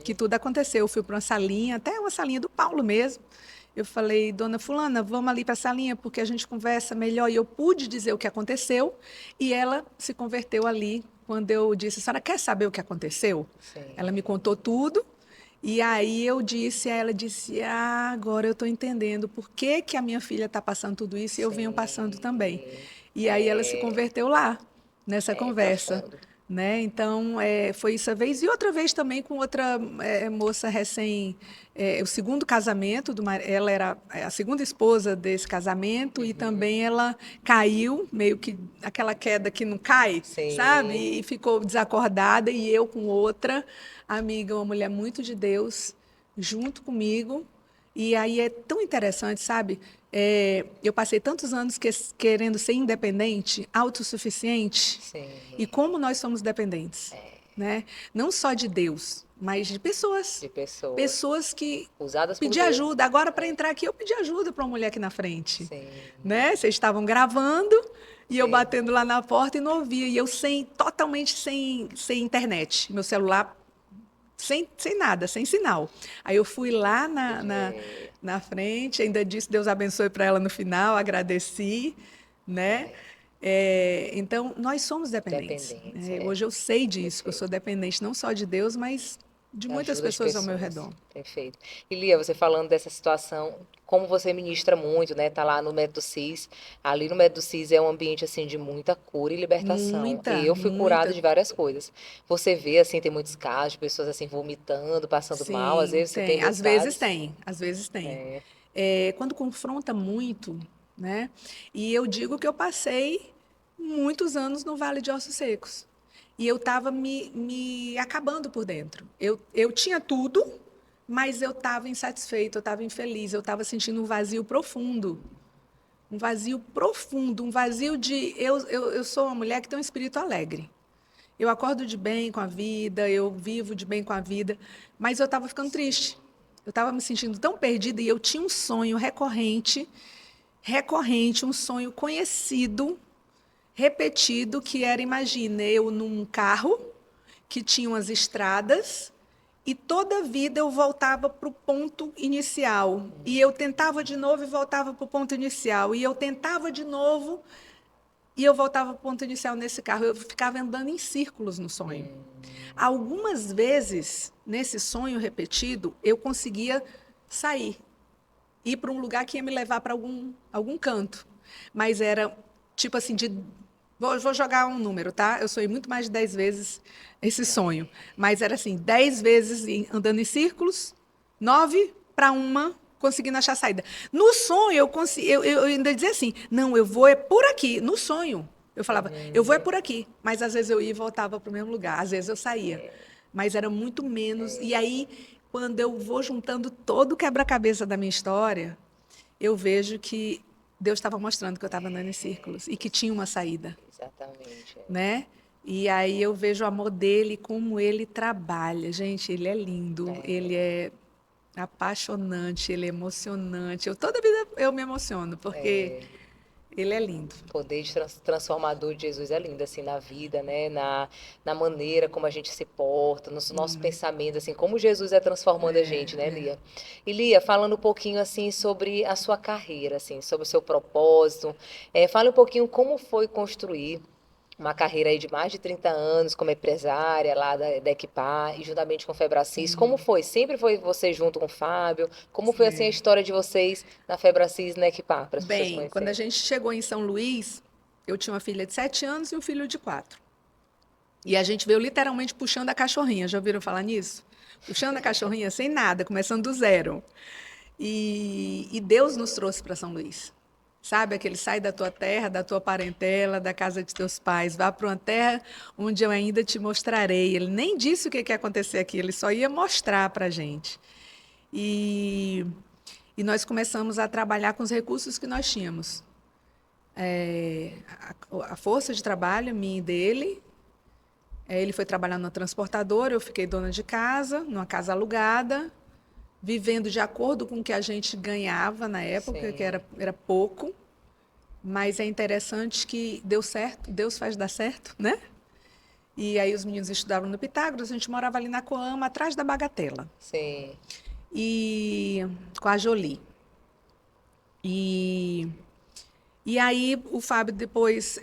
que Uhum. tudo aconteceu. Eu fui para uma salinha, até uma salinha do Paulo mesmo. Eu falei, dona Fulana, vamos ali para a salinha porque a gente conversa melhor. E eu pude dizer o que aconteceu e ela se converteu ali quando eu disse, a senhora quer saber o que aconteceu? Ela me Sim, contou tudo. E aí eu disse, ela disse, agora eu estou entendendo por que que a minha filha está passando tudo isso e eu venho passando também. sim. E aí ela se É, converteu lá, nessa é conversa. profundo. Né? Então, foi essa vez. E outra vez também com outra moça recém. O segundo casamento, ela era a segunda esposa desse casamento, e Uhum. também ela caiu, meio que aquela queda que não cai, Sim, sabe? E ficou desacordada, e eu com outra amiga, uma mulher muito de Deus, junto comigo. E aí é tão interessante, sabe? Eu passei tantos anos querendo ser independente, autossuficiente, e sim. como nós somos dependentes, né? Não só de Deus, mas de pessoas. De pessoas Pessoas que usadas por pedir Deus. ajuda. Agora, para entrar aqui, eu pedi ajuda para uma mulher aqui na frente, Sim, né? Vocês estavam gravando e eu sim. batendo lá na porta e não ouvia. E eu totalmente sem internet. Meu celular sem nada, sem sinal. Aí eu fui lá É, na frente, ainda disse Deus abençoe para ela no final, agradeci, né? Então, nós somos dependentes. dependentes, Né? Hoje eu sei disso, que eu sou perfeito. dependente não só de Deus, mas de Da muitas ajuda de pessoas ao meu pessoas. redor. Perfeito. E Lia, você falando dessa situação, como você ministra muito, né? Tá lá no Método CIS. Ali no Método CIS é um ambiente assim de muita cura e libertação. Muita, Eu fui curada muita. de várias coisas. Você vê assim, tem muitos casos de pessoas assim vomitando, passando mal, às Sim, vezes você tem tem. muitos Às vezes casos. tem, às vezes tem. É, Quando confronta muito, né? E eu digo que eu passei muitos anos no Vale de Ossos Secos. E eu estava me acabando por dentro. Eu tinha tudo, mas eu estava insatisfeita, eu estava infeliz, eu estava sentindo um vazio profundo. Um vazio profundo, um vazio de. Eu sou uma mulher que tem um espírito alegre. Eu acordo de bem com a vida, eu vivo de bem com a vida, mas eu estava ficando triste. Eu estava me sentindo tão perdida e eu tinha um sonho recorrente, um sonho conhecido, repetido, que era, imagine, eu num carro que tinha umas estradas e toda a vida eu voltava para o ponto inicial. E eu tentava de novo e voltava para o ponto inicial. E eu tentava de novo e eu voltava para o ponto inicial nesse carro. Eu ficava andando em círculos no sonho. Algumas vezes, nesse sonho repetido, eu conseguia sair, ir para um lugar que ia me levar para algum canto. Mas era tipo assim, vou jogar um número, tá? Eu sonhei muito mais de 10 vezes esse sonho. Mas era assim, 10 vezes andando em círculos, 9 para uma, conseguindo achar saída. No sonho, eu ainda dizia assim, não, eu vou é por aqui. No sonho, eu falava, eu vou é por aqui. Mas às vezes eu ia e voltava para o mesmo lugar. Às vezes eu saía. Mas era muito menos. E aí, quando eu vou juntando todo o quebra-cabeça da minha história, eu vejo que Deus estava mostrando que eu estava andando em círculos e que tinha uma saída, Exatamente. né? E aí eu vejo o amor dele, como ele trabalha. Gente, ele é lindo, ele é apaixonante, ele é emocionante. Toda vida eu me emociono, porque ele é lindo. O poder de transformador de Jesus é lindo, assim, na vida, né? Na maneira como a gente se porta, nos nossos pensamentos, assim, como Jesus é transformando a gente, né, Lia? E Lia, falando um pouquinho, assim, sobre a sua carreira, assim, sobre o seu propósito, fale um pouquinho como foi construir uma carreira aí de mais de 30 anos como empresária lá da Equipar e juntamente com o Febracis. Como foi? Sempre foi você junto com o Fábio? Como foi assim a história de vocês na Febracis e na Equipar, para as pessoas Bem, quando a conhecerem? gente chegou em São Luís, eu tinha uma filha de 7 anos e um filho de 4. E a gente veio literalmente puxando a cachorrinha. Já ouviram falar nisso? Puxando a cachorrinha sem nada, começando do zero. E Deus nos trouxe para São Luís. Sabe, aquele sai da tua terra, da tua parentela, da casa de teus pais, vá para uma terra onde eu ainda te mostrarei. Ele nem disse o que ia acontecer aqui, ele só ia mostrar para a gente. E, e nós começamos a trabalhar com os recursos que nós tínhamos. A força de trabalho minha e dele. Ele foi trabalhar na transportadora, eu fiquei dona de casa, numa casa alugada, vivendo de acordo com o que a gente ganhava na época, que Sim, era pouco. Mas é interessante que deu certo, Deus faz dar certo, né? E aí os meninos estudavam no Pitágoras, a gente morava ali na Coama, atrás da Bagatela. sim, E com a Jolie. E, e aí o Fábio depois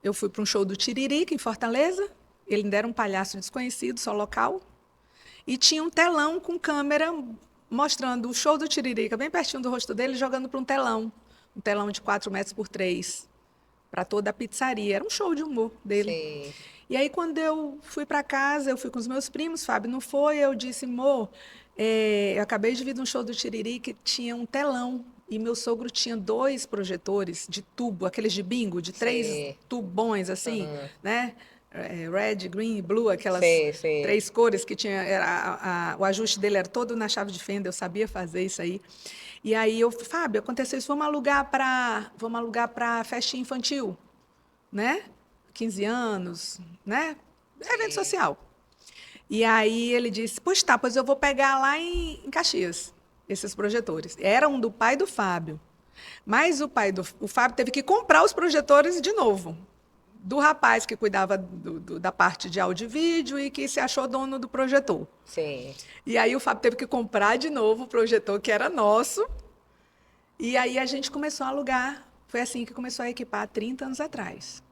eu fui para um show do Tiririca em Fortaleza. Ele ainda era um palhaço desconhecido, só local. E tinha um telão com câmera mostrando o show do Tiririca, bem pertinho do rosto dele, jogando para um telão de 4 metros por 3, para toda a pizzaria. Era um show de humor dele. sim, E aí, quando eu fui para casa, eu fui com os meus primos, Fábio não foi, eu disse, amor, eu acabei de vir de um show do Tiriri que tinha um telão, e meu sogro tinha 2 projetores de tubo, aqueles de bingo, de 3 sim, tubões, assim, aham, né? Red, green e blue, aquelas sim, sim, 3 cores que tinha, o ajuste dele era todo na chave de fenda, eu sabia fazer isso aí. E aí eu, Fábio, aconteceu isso, vamos alugar para festinha infantil, né? 15 anos, né? Evento sim, social. E aí ele disse, pois tá, pois eu vou pegar lá em Caxias, esses projetores. Era um do pai do Fábio. Mas o Fábio teve que comprar os projetores de novo, do rapaz que cuidava da parte de áudio e vídeo e que se achou dono do projetor. sim. E aí o Fábio teve que comprar de novo o projetor que era nosso. E aí a gente começou a alugar. Foi assim que começou a equipar há 30 anos atrás.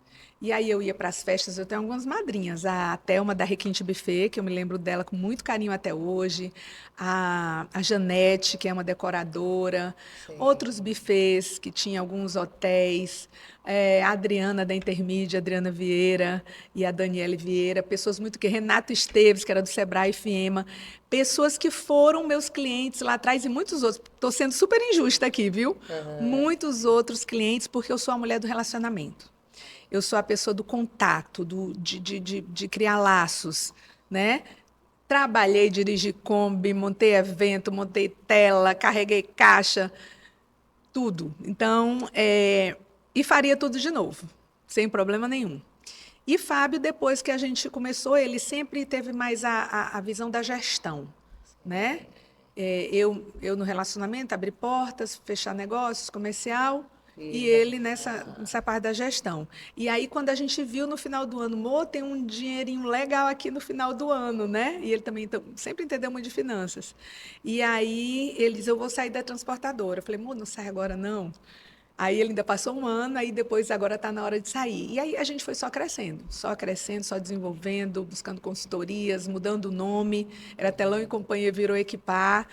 E aí eu ia para as festas, eu tenho algumas madrinhas. A Thelma da Requinte Buffet, que eu me lembro dela com muito carinho até hoje. A Janete, que é uma decoradora. Sim. Outros buffets, que tinha alguns hotéis. A Adriana da Intermídia, Adriana Vieira e a Daniele Vieira. Pessoas muito que... Renato Esteves, que era do Sebrae e FIEMA. Pessoas que foram meus clientes lá atrás e muitos outros. Estou sendo super injusta aqui, viu? Aham. Muitos outros clientes, porque eu sou a mulher do relacionamento. Eu sou a pessoa do contato, de criar laços, né? Trabalhei, dirigi Kombi, montei evento, montei tela, carreguei caixa, tudo. Então, e faria tudo de novo, sem problema nenhum. E Fábio, depois que a gente começou, ele sempre teve mais a visão da gestão, né? Eu no relacionamento, abrir portas, fechar negócios, comercial, e E, ele nessa parte da gestão. E aí, quando a gente viu no final do ano, Mô, tem um dinheirinho legal aqui no final do ano, né? E ele também sempre entendeu muito de finanças. E aí, ele diz, eu vou sair da transportadora. Eu falei, Mô, não sai agora, não. Aí ele ainda passou um ano, aí depois agora está na hora de sair. E aí a gente foi só crescendo, só desenvolvendo, buscando consultorias, mudando o nome. Era Telão e Companhia, virou Equipar,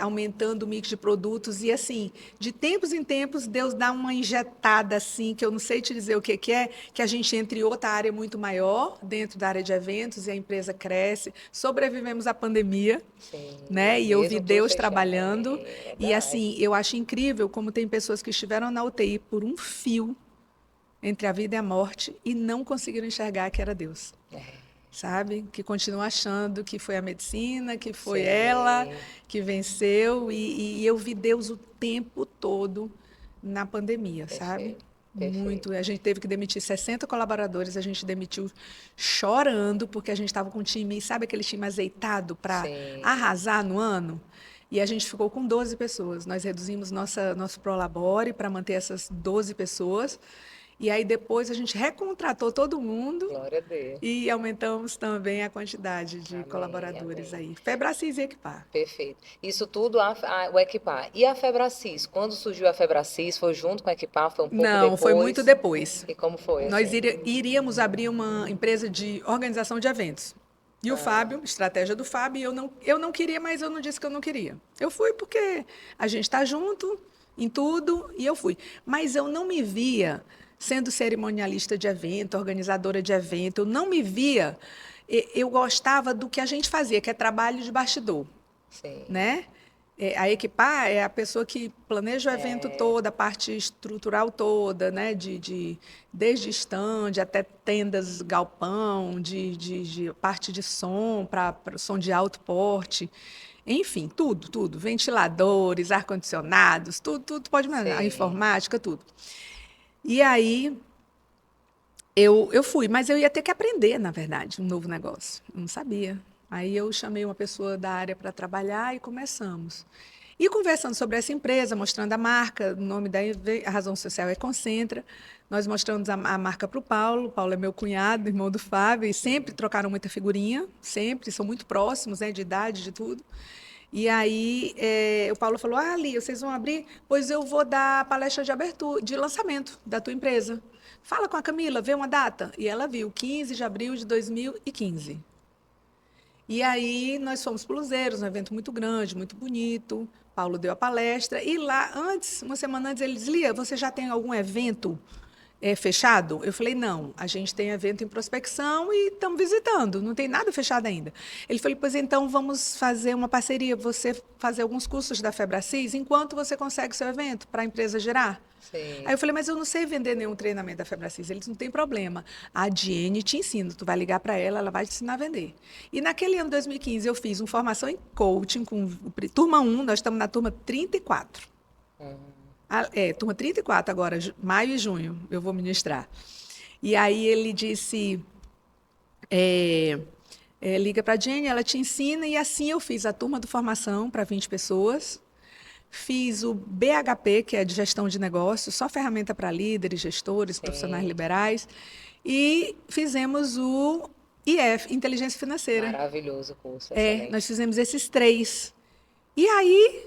aumentando o mix de produtos. E assim, de tempos em tempos, Deus dá uma injetada assim, que eu não sei te dizer o que é, que a gente entre em outra área muito maior, dentro da área de eventos, e a empresa cresce. Sobrevivemos à pandemia, sim, né? E eu vi mesmo tudo Deus fechado. trabalhando. É E verdade. assim, eu acho incrível como tem pessoas que estiveram na UTI por um fio entre a vida e a morte e não conseguiram enxergar que era Deus, sabe? Que continuam achando que foi a medicina, que foi ela Sim, que venceu. E eu vi Deus o tempo todo na pandemia, sabe? perfeito, Muito. perfeito. A gente teve que demitir 60 colaboradores, a gente demitiu chorando, porque a gente estava com um time, sabe aquele time azeitado para Sim, arrasar no ano? E a gente ficou com 12 pessoas. Nós reduzimos nosso Prolabore para manter essas 12 pessoas. E aí depois a gente recontratou todo mundo glória a Deus. e aumentamos também a quantidade de Amém, colaboradores amém. aí. Febracis e Equipar. Perfeito. Isso tudo o Equipar. E a Febracis? Quando surgiu a Febracis? Foi junto com a Equipar? Foi um pouco Não, foi muito depois? depois. E como foi, Nós assim? iríamos abrir uma empresa de organização de eventos. E o Ah, Fábio, estratégia do Fábio, eu não queria, mas eu não disse que eu não queria. Eu fui porque a gente está junto em tudo e eu fui. Mas eu não me via sendo cerimonialista de evento, organizadora de evento, eu não me via. Eu gostava do que a gente fazia, que é trabalho de bastidor, sim. né? A Equipar é a pessoa que planeja o evento É, todo, a parte estrutural toda, né? Desde stand até tendas, galpão, de parte de som, para som de alto porte. Enfim, tudo, tudo. Ventiladores, ar-condicionados, tudo pode imaginar. A sim. informática, tudo. E aí eu fui, mas eu ia ter que aprender, na verdade, um novo negócio. Eu não sabia. Aí eu chamei uma pessoa da área para trabalhar e começamos. E conversando sobre essa empresa, mostrando a marca, o nome a razão social é Concentra. Nós mostramos a marca para o Paulo. O Paulo é meu cunhado, irmão do Fábio, e sempre trocaram muita figurinha, sempre, são muito próximos, né, de idade, de tudo. E aí o Paulo falou: Ah, Ali, vocês vão abrir? Pois eu vou dar a palestra de abertura, de lançamento da tua empresa. Fala com a Camila, vê uma data. E ela viu, 15 de abril de 2015. E aí nós fomos para Luzeiros, um evento muito grande, muito bonito. Paulo deu a palestra. E lá, uma semana antes, ele disse: Lia, você já tem algum evento fechado? Eu falei: não, a gente tem evento em prospecção e estamos visitando, não tem nada fechado ainda. Ele falou: pois então vamos fazer uma parceria, você fazer alguns cursos da Febracis enquanto você consegue seu evento para a empresa gerar. Aí Sim. eu falei: mas eu não sei vender nenhum treinamento da Febracis. Eles não tem problema. A Diene te ensina, tu vai ligar para ela, ela vai te ensinar a vender. E naquele ano 2015 eu fiz uma formação em coaching com turma 1, nós estamos na turma 34. Turma 34 agora, maio e junho, eu vou ministrar. E aí ele disse, liga para a Jenny, ela te ensina, e assim eu fiz a turma de formação para 20 pessoas, fiz o BHP, que é de gestão de negócios, só ferramenta para líderes, gestores, profissionais Sim. liberais, e fizemos o IF, Inteligência Financeira. Maravilhoso o curso, Nós excelente. fizemos esses três. E aí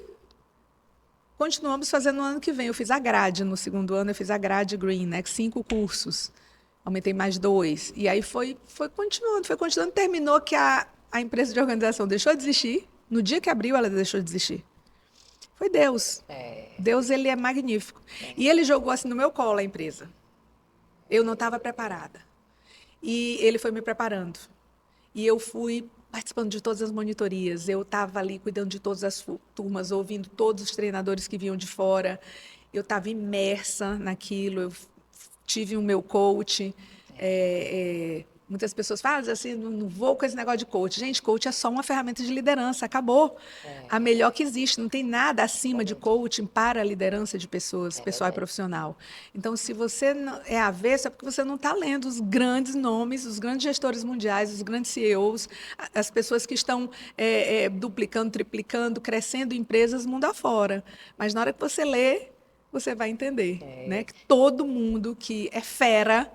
continuamos fazendo no ano que vem. Eu fiz a grade no segundo ano, eu fiz a grade Green, né? 5 cursos. Aumentei mais 2. E aí foi continuando. Terminou que a empresa de organização deixou de existir. No dia que abriu, ela deixou de existir. Foi Deus. É, Deus, ele é magnífico. E ele jogou assim no meu colo a empresa. Eu não estava preparada. E ele foi me preparando. E eu fui participando de todas as monitorias. Eu estava ali cuidando de todas as turmas, ouvindo todos os treinadores que vinham de fora. Eu estava imersa naquilo. Eu tive o meu coach, Muitas pessoas falam assim, não vou com esse negócio de coach. Gente, coach é só uma ferramenta de liderança, acabou. A melhor que existe, não tem nada acima de Exatamente. coaching para a liderança de pessoas, É pessoal e verdade. profissional. Então, se você é avesso, é porque você não está lendo os grandes nomes, os grandes gestores mundiais, os grandes CEOs, as pessoas que estão duplicando, triplicando, crescendo empresas mundo afora. Mas na hora que você lê, você vai entender, né? Que todo mundo que é fera,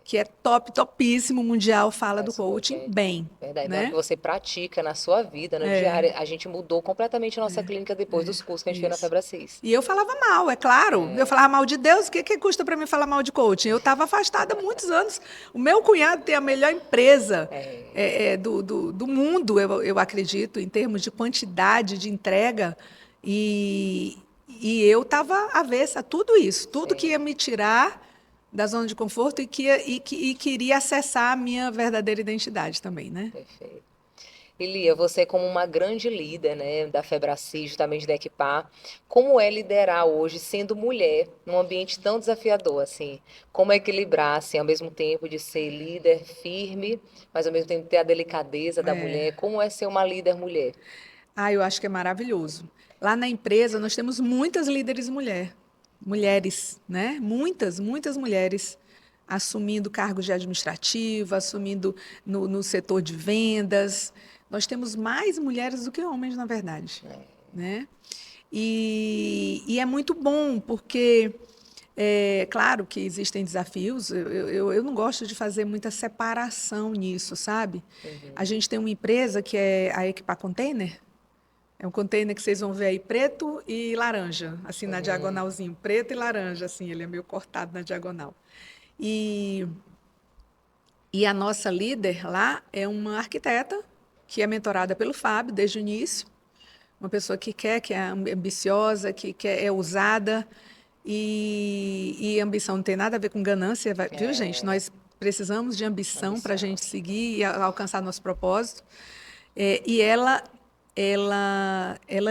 que é top, topíssimo mundial, fala do Faz coach, coaching é bem, verdade. Na hora que né? você pratica na sua vida, no diário, a gente mudou completamente a nossa clínica depois dos cursos que a gente fez na Isso. Febracis. E eu falava mal, é claro. Eu falava mal de Deus, o que custa para mim falar mal de coaching? Eu estava afastada há muitos anos. O meu cunhado tem a melhor empresa do mundo, eu acredito, em termos de quantidade de entrega. E eu estava avessa a tudo isso, tudo que ia Sim, me tirar da zona de conforto e queria acessar a minha verdadeira identidade também, né? perfeito. E Lia, você como uma grande líder, né, da Febracis, justamente da Equipar, como é liderar hoje sendo mulher num ambiente tão desafiador assim? Como equilibrar assim, ao mesmo tempo de ser líder firme, mas ao mesmo tempo ter a delicadeza da mulher? Como é ser uma líder mulher? Ah, eu acho que é maravilhoso. Lá na empresa nós temos muitas líderes mulheres, né? Muitas mulheres assumindo cargos de administrativo, assumindo no setor de vendas. Nós temos mais mulheres do que homens, na verdade, né? E é muito bom, porque é claro que existem desafios. Eu não gosto de fazer muita separação nisso, sabe? A gente tem uma empresa que é a Equipar Container. É um container que vocês vão ver aí, preto e laranja, assim na Uhum, diagonalzinho, preto e laranja, assim, ele é meio cortado na diagonal. E, e a nossa líder lá é uma arquiteta que é mentorada pelo Fábio desde o início, uma pessoa que é ambiciosa, que quer, é ousada, e ambição não tem nada a ver com ganância, viu, gente? Nós precisamos de ambição para a ambição. gente seguir e alcançar nosso propósito. E ela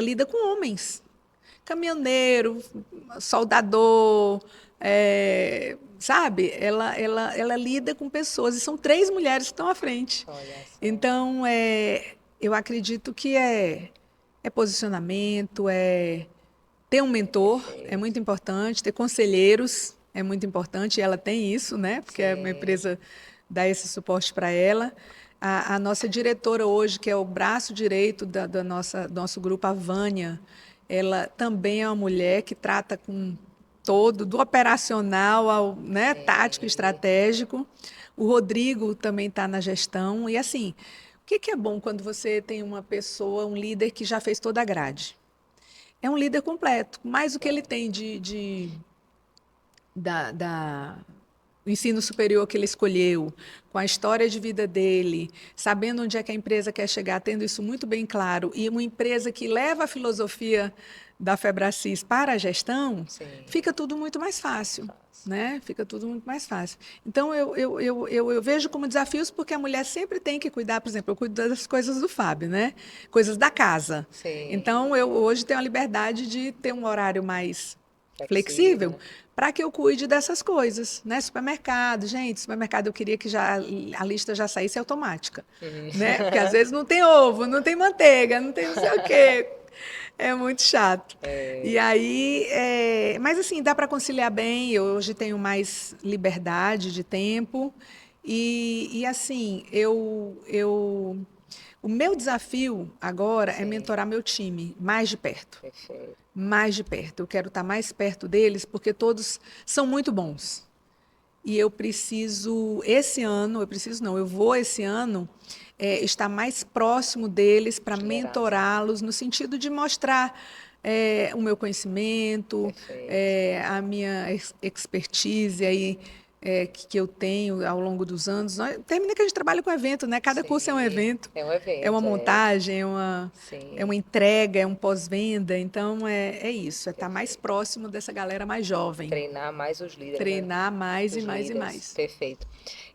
lida com homens, caminhoneiro, soldador, sabe? Ela lida com pessoas, e são três mulheres que estão à frente. Olha só. Então, eu acredito que é posicionamento, é ter um mentor, é Perfeito. muito importante, ter conselheiros é muito importante, e ela tem isso, né? Porque a minha Sim. empresa dá esse suporte para ela. A nossa diretora hoje, que é o braço direito do nosso grupo, a Vânia, ela também é uma mulher que trata com todo, do operacional ao, né, tático e Sim. estratégico. O Rodrigo também está na gestão. E assim, o que é bom quando você tem uma pessoa, um líder que já fez toda a grade? É um líder completo, mais o que ele tem da o ensino superior que ele escolheu, com a história de vida dele, sabendo onde é que a empresa quer chegar, tendo isso muito bem claro, e uma empresa que leva a filosofia da Febracis para a gestão, Sim. fica tudo muito mais fácil. Fácil. Né? Fica tudo muito mais fácil. Então, eu vejo como desafios, porque a mulher sempre tem que cuidar, por exemplo, eu cuido das coisas do Fábio, né? Coisas da casa. Sim. Então, eu hoje tenho a liberdade de ter um horário mais Flexível, flexível né? para que eu cuide dessas coisas, né? Supermercado, gente, supermercado eu queria que já a lista já saísse automática, Uhum. né? Porque às vezes não tem ovo, não tem manteiga, não tem não sei o quê. É muito chato. E aí, mas assim, dá para conciliar bem. Eu hoje tenho mais liberdade de tempo. E assim, o meu desafio agora é Sim. mentorar meu time mais de perto. Perfeito. Mais de perto. Eu quero estar mais perto deles, porque todos são muito bons. E eu preciso, esse ano, eu preciso não, eu vou esse ano estar mais próximo deles para Liderar, assim. mentorá-los, no sentido de mostrar o meu conhecimento, Perfeito. a minha expertise aí, que eu tenho ao longo dos anos. Termina que a gente trabalha com evento, né? Cada curso é um Sim. evento, É um é uma evento, é. montagem, é Sim. uma entrega, é um pós-venda. Então, é isso, é estar mais Perfeito. próximo dessa galera mais jovem. Treinar mais os líderes, né? Treinar mais e Os mais e líderes. mais. Perfeito.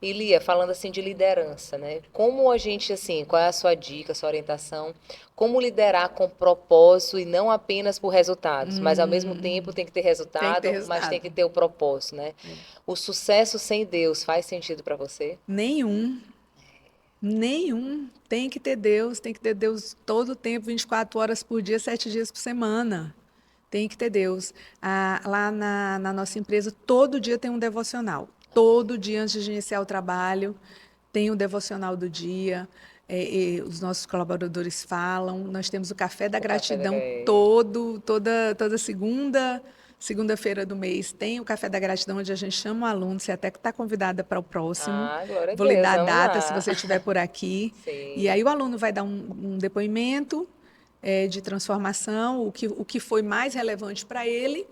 E Lia, falando assim de liderança, né? Como a gente, assim, qual é a sua dica, a sua orientação? como liderar com propósito e não apenas por resultados, mas ao mesmo tempo tem que ter Tem que resultado, ter mas tem resultado. que ter o propósito, né? É. O sucesso sem Deus faz sentido para você? Nenhum. Nenhum. Tem que ter Deus todo o tempo, 24 horas por dia, 7 dias por semana. Tem que ter Deus. Lá na nossa empresa, todo dia tem um devocional. Todo dia, antes de iniciar o trabalho, tem o devocional do dia. Os nossos colaboradores falam. Nós temos o café da O café da gratidão toda segunda-feira do mês. Tem o café da gratidão, onde a gente chama o aluno. Você até está convidada para o próximo. Ah, glória a Vou lhe Deus, dar a vamos data se lá. você estiver por aqui. E Sim, aí o aluno vai dar um depoimento de transformação, o que foi mais relevante para ele,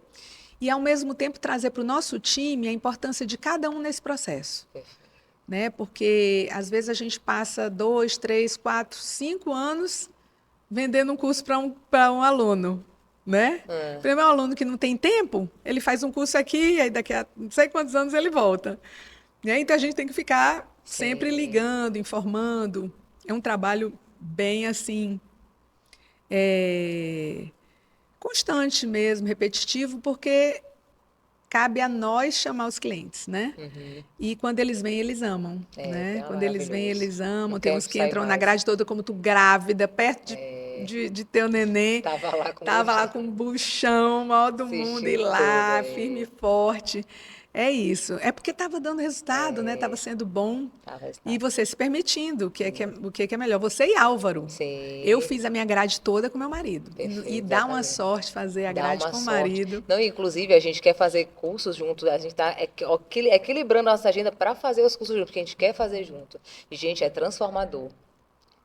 e ao mesmo tempo trazer para o nosso time a importância de cada um nesse processo. perfeito. Né? Porque às vezes a gente passa 2, 3, 4, 5 anos vendendo um curso para um aluno. Né? Ah, Primeiro, um aluno que não tem tempo, ele faz um curso aqui, aí daqui a não sei quantos anos ele volta. Né? Então a gente tem que ficar sempre sim, ligando, informando. É um trabalho bem assim, é, constante mesmo, repetitivo, porque cabe a nós chamar os clientes, né? uhum. E quando eles vêm, eles amam, Que né? é Quando eles vêm, maravilhoso. eles Não amam. Tem quer uns que sair entram na mais. grade toda como tu grávida, perto de ter o nenê. Tava lá com Tava você, lá com um buchão, maior do mundo, e assistindo tudo. lá, firme e forte. É isso. É porque estava dando resultado, né? Estava É, sendo bom. tava E resultado. você se permitindo, o que é melhor. Você e Álvaro. Eu Sim, fiz a minha grade toda com meu marido. E perfeito, dá uma exatamente. sorte fazer a Dá grade uma com o sorte. marido. Não, inclusive, a gente quer fazer cursos juntos, a gente está equilibrando a nossa agenda para fazer os cursos juntos, porque a gente quer fazer junto. E, gente, é transformador.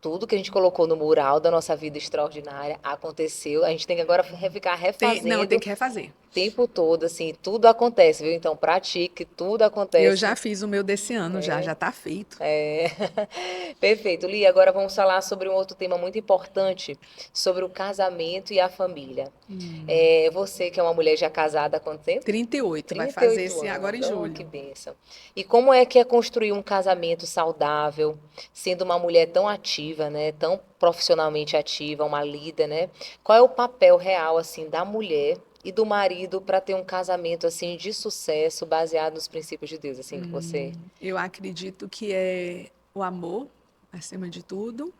Tudo que a gente colocou no mural da nossa vida extraordinária aconteceu. A gente tem que agora ficar Não, tem refazendo que refazer. o tempo todo, assim, tudo acontece, viu? Então, pratique, tudo Eu já acontece. fiz o meu desse ano, já está feito. É. Perfeito, Lia. Agora vamos falar sobre um outro tema muito importante, sobre o casamento e a família. Você que é uma mulher já casada há quanto tempo? 38, vai trinta e fazer oito esse agora anos. em Oh, que julho. bênção. E como é que é construir um casamento saudável, sendo uma mulher tão ativa, né? Tão profissionalmente ativa, uma líder, né? Qual é o papel real, assim, da mulher e do marido para ter um casamento, assim, de sucesso, baseado nos princípios de Deus, assim, que você... Eu acredito que é o amor, acima de tudo,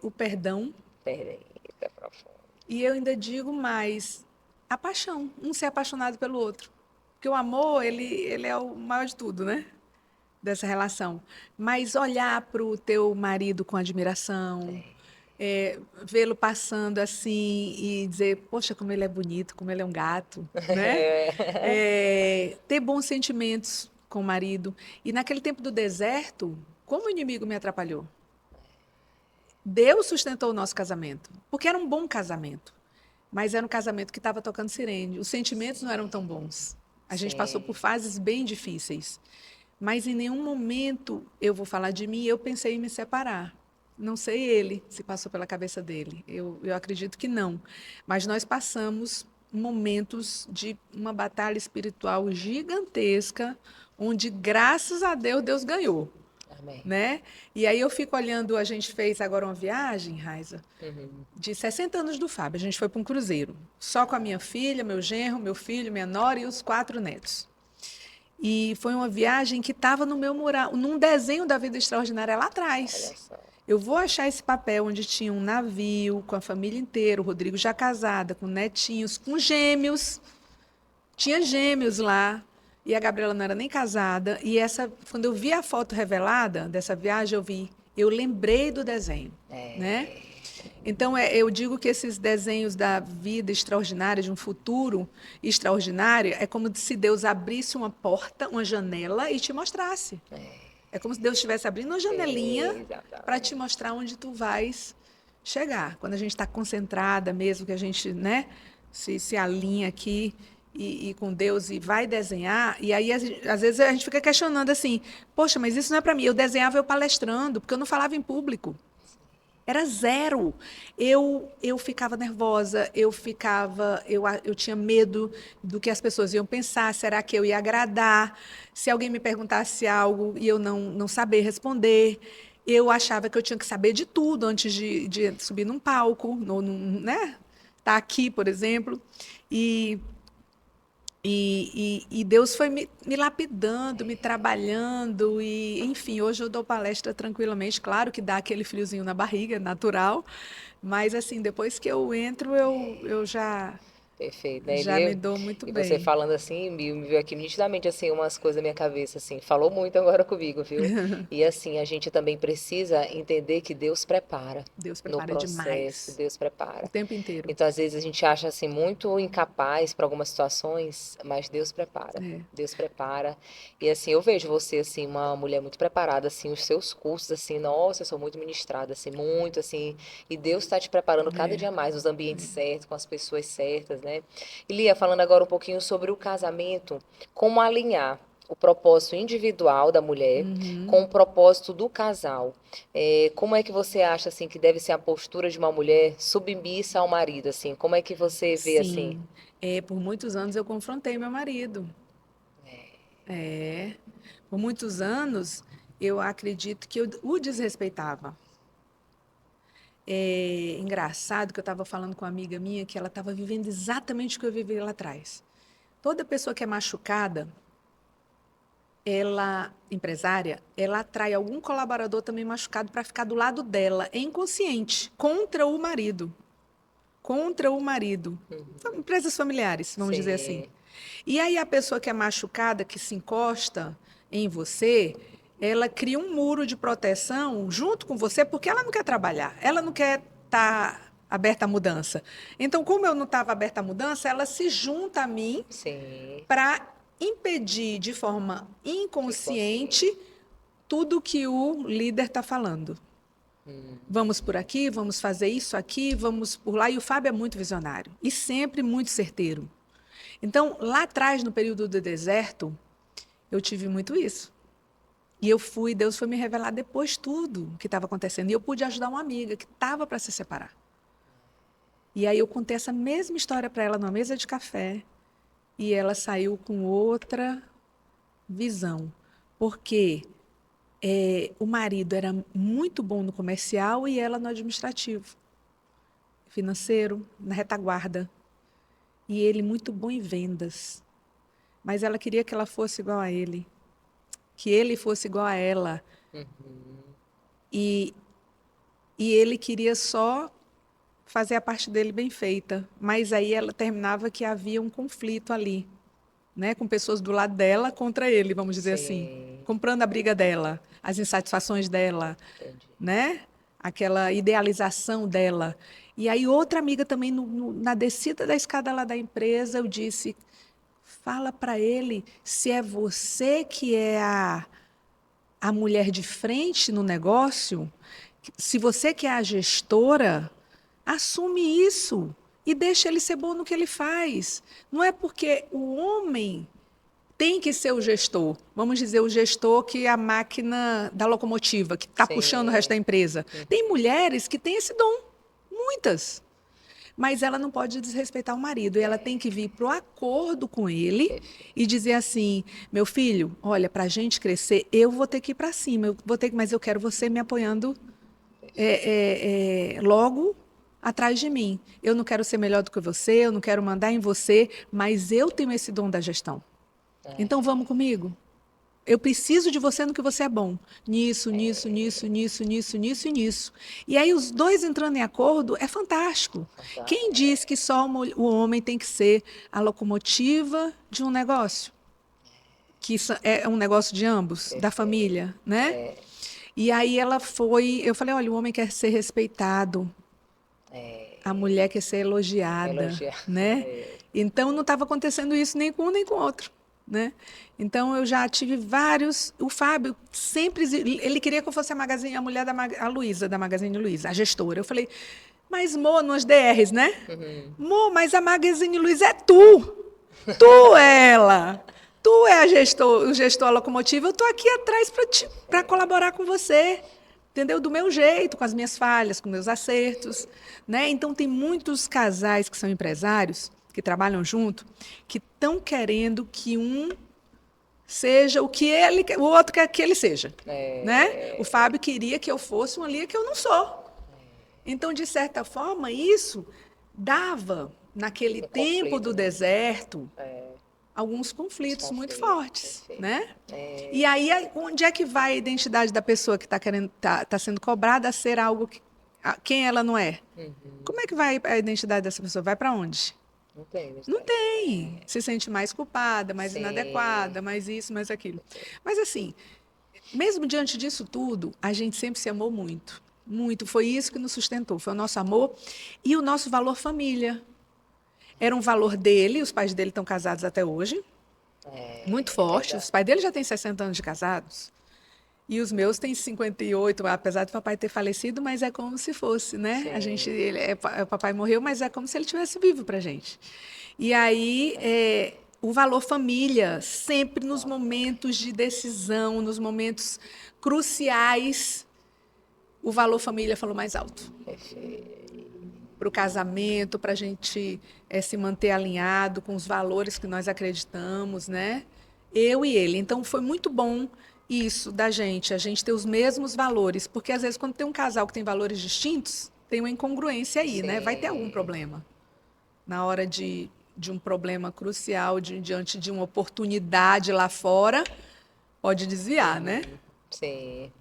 o perdão, Peraí, tá profundo. e eu ainda digo mais, a paixão, um ser apaixonado pelo outro. Porque o amor, ele é o maior de tudo, né? Dessa relação. Mas olhar para o teu marido com admiração, vê-lo passando assim e dizer, poxa, como ele é bonito, como ele é um gato, né? Ter bons sentimentos com o marido. E naquele tempo do deserto, como o inimigo me atrapalhou? Deus sustentou o nosso casamento, porque era um bom casamento, mas era um casamento que estava tocando sirene. Os sentimentos não eram tão bons. A gente passou por Sim, fases bem difíceis, mas em nenhum momento eu vou falar de mim, eu pensei em me separar. Não sei ele se passou pela cabeça dele. Eu acredito que não. Mas nós passamos momentos de uma batalha espiritual gigantesca, onde, graças a Deus, Deus ganhou, amém. né? E aí eu fico olhando, a gente fez agora uma viagem, Raiza, Uhum. de 60 anos do Fábio. A gente foi para um cruzeiro, só com a minha filha, meu genro, meu filho, minha nora e os 4 netos. E foi uma viagem que estava no meu mural, num desenho da Vida Extraordinária lá Olha atrás. só. Eu vou achar esse papel onde tinha um navio com a família inteira, o Rodrigo já casada, com netinhos, com gêmeos. Tinha gêmeos lá. E a Gabriela não era nem casada. E quando eu vi a foto revelada dessa viagem, eu lembrei do desenho, né? Então, eu digo que esses desenhos da vida extraordinária, de um futuro extraordinário, é como se Deus abrisse uma porta, uma janela e te mostrasse. É como se Deus estivesse abrindo uma janelinha para te Exatamente. mostrar onde tu vais chegar. Quando a gente está concentrada mesmo, que a gente, né, se alinha aqui e com Deus e vai desenhar, e aí às vezes a gente fica questionando assim, poxa, mas isso não é para mim. Eu desenhava eu palestrando, porque eu não falava em público. Era zero. Eu ficava nervosa, eu tinha medo do que as pessoas iam pensar, será que eu ia agradar? Se alguém me perguntasse algo e eu não saber responder. eu achava que eu tinha que saber de tudo antes de subir num palco, né? Tá aqui, por exemplo. E, e Deus foi me lapidando, me trabalhando, e enfim, hoje eu dou palestra tranquilamente. Claro que dá aquele friozinho na barriga, é natural, mas assim, depois que eu entro, eu Perfeito, né, já me Elia? dou muito E você bem. falando assim, me veio aqui nitidamente, assim, umas coisas na minha cabeça, assim, falou muito agora comigo, viu? E assim, a gente também precisa entender que Deus prepara Deus no prepara processo, demais, Deus o prepara. tempo inteiro. Então, às vezes, a gente acha, assim, muito incapaz para algumas situações, mas Deus prepara. É, Deus prepara. E assim, eu vejo você, assim, uma mulher muito preparada, assim, os seus cursos, assim, nossa, eu sou muito ministrada, assim, muito, assim, e Deus está te preparando cada é, dia mais nos ambientes certos, com as pessoas certas, né? E Lia, falando agora um pouquinho sobre o casamento, como alinhar o propósito individual da mulher uhum, com o propósito do casal. Como é que você acha assim que deve ser a postura de uma mulher submissa ao marido, assim? Como é que você vê assim? sim. Por muitos anos eu confrontei meu marido. É, por muitos anos eu acredito que eu o desrespeitava. É engraçado que eu estava falando com uma amiga minha que ela estava vivendo exatamente o que eu vivi lá atrás. Toda pessoa que é machucada, ela, empresária, ela atrai algum colaborador também machucado para ficar do lado dela, é inconsciente, contra o marido. Contra o marido. Empresas familiares, vamos dizer assim. Sim, E aí a pessoa que é machucada, que se encosta em você, ela cria um muro de proteção junto com você, porque ela não quer trabalhar, ela não quer estar aberta à mudança. Então, como eu não estava aberta à mudança, ela se junta a mim sim, para impedir de forma inconsciente. inconsciente tudo que o líder está falando. Hum, Vamos por aqui, vamos fazer isso aqui, vamos por lá. E o Fábio é muito visionário e sempre muito certeiro. Então, lá atrás, no período do deserto, eu tive muito isso. E Deus foi me revelar depois tudo o que estava acontecendo. E eu pude ajudar uma amiga que estava para se separar. E aí eu contei essa mesma história para ela numa mesa de café. E ela saiu com outra visão. Porque o marido era muito bom no comercial e ela no administrativo, financeiro, na retaguarda. E ele muito bom em vendas. Mas ela queria que ela fosse igual a ele, que ele fosse igual a ela. uhum, E, e ele queria só fazer a parte dele bem feita. Mas aí ela terminava que havia um conflito ali, né, com pessoas do lado dela contra ele, vamos dizer assim, sim, comprando a briga dela, as insatisfações dela, entendi. né? Aquela idealização dela. E aí outra amiga também na descida da escada lá da empresa, eu disse: fala para ele se é você que é a mulher de frente no negócio, se você que é a gestora, assume isso e deixa ele ser bom no que ele faz. Não é porque o homem tem que ser o gestor, vamos dizer, o gestor que é a máquina da locomotiva, que está puxando o resto da Sim, empresa. Tem uhum, mulheres que têm esse dom, muitas. Mas ela não pode desrespeitar o marido, e ela tem que vir para o acordo com ele perfeito. e dizer assim: meu filho, olha, para a gente crescer, eu vou ter que ir para cima, eu vou ter, mas eu quero você me apoiando logo atrás de mim. Eu não quero ser melhor do que você, eu não quero mandar em você, mas eu tenho esse dom da gestão. Então vamos comigo? Eu preciso de você no que você é bom. Nisso, nisso, nisso, nisso, nisso, nisso e nisso. E aí os dois entrando em acordo é fantástico. Quem diz que só o homem tem que ser a locomotiva de um negócio? Que isso é um negócio de ambos, da Perfeito. família, né? É, E aí eu falei, olha, o homem quer ser respeitado, a é, mulher quer ser elogiada, elogiar. né? É, Então não estava acontecendo isso nem com um nem com o outro, né? Então eu já tive vários. O Fábio sempre ele queria que eu fosse a mulher a Luísa da Magazine Luiza, a gestora. Eu falei, mas Mo, nos DRs, né? uhum, Mo, mas a Magazine Luiza é tu, tu é ela. Tu é o gestor locomotivo, eu estou aqui atrás para perfeito. colaborar com você, entendeu? Do meu jeito, com as minhas falhas, com meus acertos, né? Então tem muitos casais que são empresários, que trabalham junto, que estão querendo que um seja o que o outro quer que ele seja, né? O Fábio queria que eu fosse uma Lia que eu não sou. Então, de certa forma, isso dava, naquele tempo do deserto, alguns conflitos muito fortes, né? E aí, onde é que vai a identidade da pessoa que está querendo, tá sendo cobrada a ser algo quem ela não é? Como é que vai a identidade dessa pessoa? Vai para onde? Não tem. Não tem. Se sente mais culpada, mais inadequada, mais isso, mais aquilo. Mas assim, mesmo diante disso tudo, a gente sempre se amou muito. Muito. Foi isso que nos sustentou. Foi o nosso amor e o nosso valor família. Era um valor dele, os pais dele estão casados até hoje. Muito forte. Os pais dele já têm 60 anos de casados. E os meus têm 58, apesar do papai ter falecido, mas é como se fosse, né? Sim. A gente, o papai morreu, mas é como se ele tivesse vivo pra gente. E aí, o valor família, sempre nos momentos de decisão, nos momentos cruciais, o valor família falou mais alto. Para o casamento, para a gente se manter alinhado com os valores que nós acreditamos, né? Eu e ele. Então, foi muito bom isso da gente, a gente ter os mesmos valores, porque às vezes quando tem um casal que tem valores distintos, tem uma incongruência aí, né? Vai ter algum problema. Na hora de um problema crucial, diante de uma oportunidade lá fora, pode desviar, né? Sim.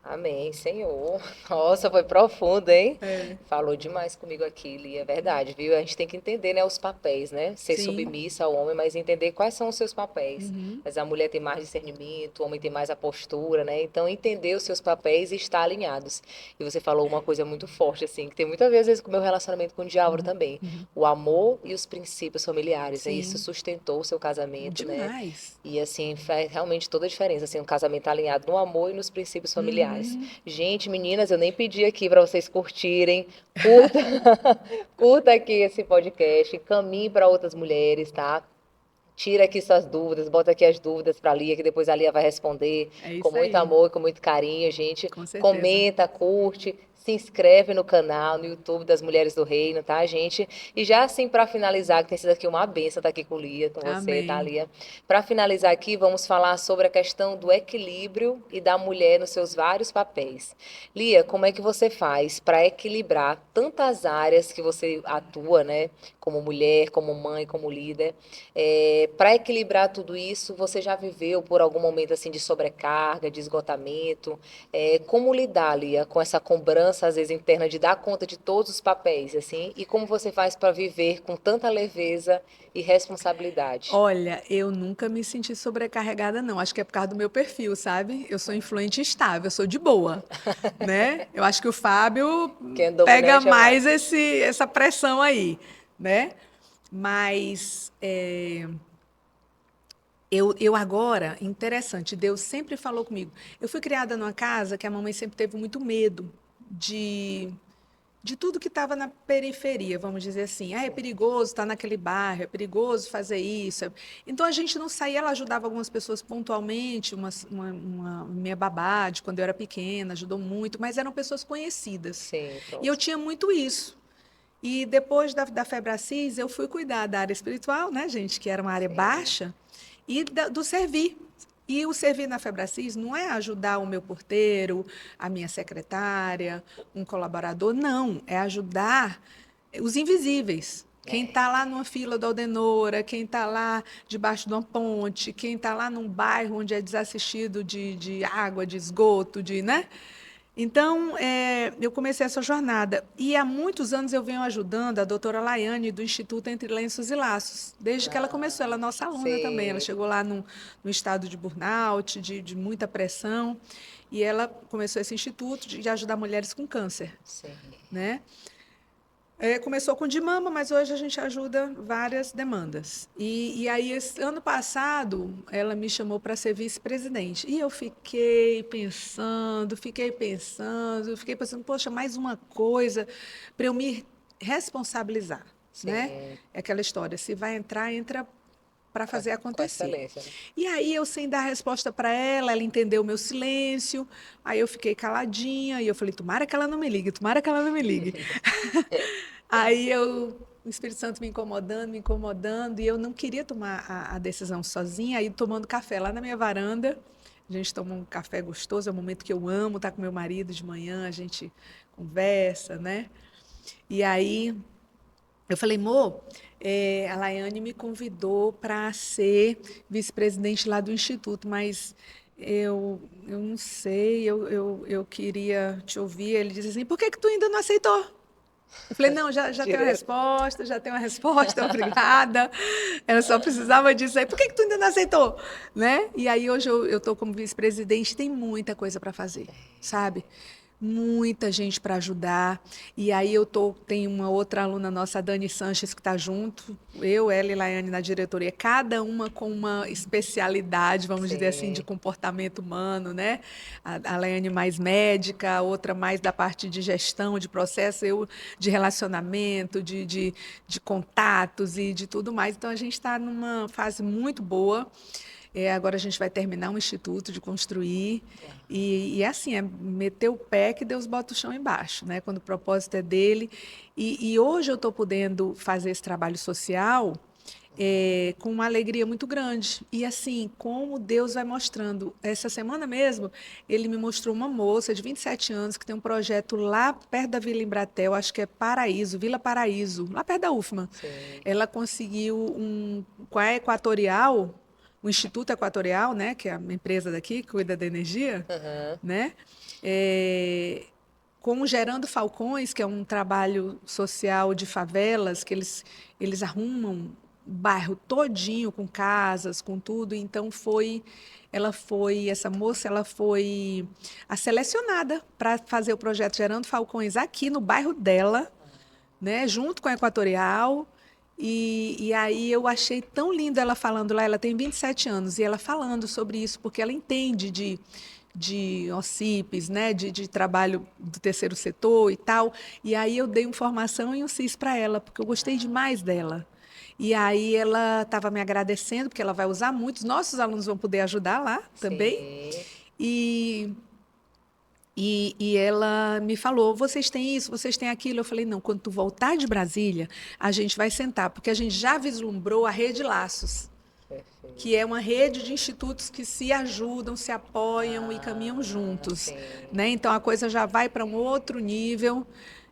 Amém, Senhor. Nossa, foi profundo, hein? Falou demais comigo aqui, Lia, é verdade, viu? A gente tem que entender, né, os papéis, né? Ser submissa ao homem, mas entender quais são os seus papéis. Mas a mulher tem mais discernimento, o homem tem mais a postura, né? Então, entender os seus papéis e estar alinhados. E você falou uma coisa muito forte, assim, que tem muito a ver, às vezes, com o meu relacionamento com o diabo também. O amor e os princípios familiares, né? Isso sustentou o seu casamento, né? E, assim, faz realmente toda a diferença, assim, um casamento alinhado no amor e nos princípios familiares. Gente, meninas, eu nem pedi aqui para vocês curtirem. Curta aqui esse podcast, caminhe para outras mulheres, tá? Tira aqui suas dúvidas, bota aqui as dúvidas para a Lia, que depois a Lia vai responder com muito amor e com muito carinho, gente. Comenta, curte, se inscreve no canal, no YouTube das Mulheres do Reino, tá, gente? E já assim, para finalizar, que tem sido aqui uma benção estar aqui com Lia, com você, tá, Lia? Para finalizar aqui, vamos falar sobre a questão do equilíbrio e da mulher nos seus vários papéis. Lia, como é que você faz para equilibrar tantas áreas que você atua, né? Como mulher, como mãe, como líder. Para equilibrar tudo isso, você já viveu por algum momento assim de sobrecarga, de esgotamento? Como lidar, Lia, com essa cobrança às vezes interna de dar conta de todos os papéis, assim? E como você faz para viver com tanta leveza e responsabilidade? Olha, eu nunca me senti sobrecarregada, não. Acho que é por causa do meu perfil, sabe? Eu sou influente e estável, eu sou de boa, né? Eu acho que o Fábio pega mais essa pressão aí, né? Mas eu agora, interessante, Deus sempre falou comigo. Eu fui criada numa casa que a mamãe sempre teve muito medo de tudo que estava na periferia, vamos dizer assim. É perigoso estar naquele bairro, é perigoso fazer isso. Então a gente não saía, ela ajudava algumas pessoas pontualmente, uma minha babá, de quando eu era pequena, ajudou muito, mas eram pessoas conhecidas. Sim, e eu tinha muito isso. E depois da Febracis, eu fui cuidar da área espiritual, né, gente, que era uma área baixa, e do servir. E o servir na Febracis não é ajudar o meu porteiro, a minha secretária, um colaborador, não. É ajudar os invisíveis. Quem está lá numa fila da Aldenora, quem está lá debaixo de uma ponte, quem está lá num bairro onde é desassistido de água, de esgoto, né? Então, eu comecei essa jornada. E há muitos anos eu venho ajudando a doutora Laiane, do Instituto Entre Lenços e Laços. Desde que ela começou, ela é nossa aluna também. Ela chegou lá no estado de burnout, de muita pressão. E ela começou esse instituto de ajudar mulheres com câncer. Né? Começou com de mama, mas hoje a gente ajuda várias demandas. E aí, ano passado, ela me chamou para ser vice-presidente. E eu fiquei pensando, poxa, mais uma coisa para eu me responsabilizar. Né? É aquela história, se vai entrar, entra para fazer acontecer. Com excelência, né? E aí, eu sem dar resposta para ela entendeu o meu silêncio, aí eu fiquei caladinha, e eu falei, tomara que ela não me ligue, tomara que ela não me ligue. Aí eu o Espírito Santo me incomodando, e eu não queria tomar a decisão sozinha, aí tomando café lá na minha varanda. A gente toma um café gostoso, é um momento que eu amo, estar com meu marido de manhã, a gente conversa, né? E aí eu falei, Mô, a Laiane me convidou para ser vice-presidente lá do Instituto, mas eu não sei, eu queria te ouvir. Ele disse assim, por que que tu ainda não aceitou? Eu falei, não, já tenho a Direto. resposta, já tenho a resposta, obrigada. Ela só precisava disso aí. Por que que tu ainda não aceitou? Né? E aí hoje eu estou como vice-presidente, tem muita coisa para fazer, sabe? Muita gente para ajudar. E aí tem uma outra aluna nossa, a Dani Sanches, que está junto. Eu, ela e Laiane na diretoria, cada uma com uma especialidade, vamos dizer assim, de Sim, comportamento humano, né? A Laiane mais médica, a outra mais da parte de gestão, de processo, eu de relacionamento, de contatos e de tudo mais. Então a gente está numa fase muito boa. Agora a gente vai terminar um instituto de construir. E é assim, é meter o pé que Deus bota o chão embaixo, né? Quando o propósito é dele. E hoje eu estou podendo fazer esse trabalho social com uma alegria muito grande. E assim, como Deus vai mostrando. Essa semana mesmo, ele me mostrou uma moça de 27 anos que tem um projeto lá perto da Vila Embratel, acho que é Paraíso, Vila Paraíso, lá perto da UFMA. sim. Ela conseguiu com a Equatorial, o Instituto Equatorial, né, que é a empresa daqui que cuida da energia, Aham. né, com o Gerando Falcões, que é um trabalho social de favelas, que eles arrumam o bairro todinho com casas, com tudo. Então essa moça, ela foi a selecionada para fazer o projeto Gerando Falcões aqui no bairro dela, né, junto com a Equatorial. E aí eu achei tão lindo ela falando lá, ela tem 27 anos, e ela falando sobre isso, porque ela entende de OCIPs, né, de trabalho do terceiro setor e tal. E aí eu dei informação e um CIS para ela, porque eu gostei demais dela. E aí ela estava me agradecendo, porque ela vai usar muito, os nossos alunos vão poder ajudar lá também. Sim. E e ela me falou: vocês têm isso, vocês têm aquilo. Eu falei: não, quando tu voltar de Brasília, a gente vai sentar, porque a gente já vislumbrou a Rede Laços, que Perfeito. é uma rede de institutos que se ajudam, se apoiam e caminham Ah, juntos. sim. Né? Então a coisa já vai para um outro nível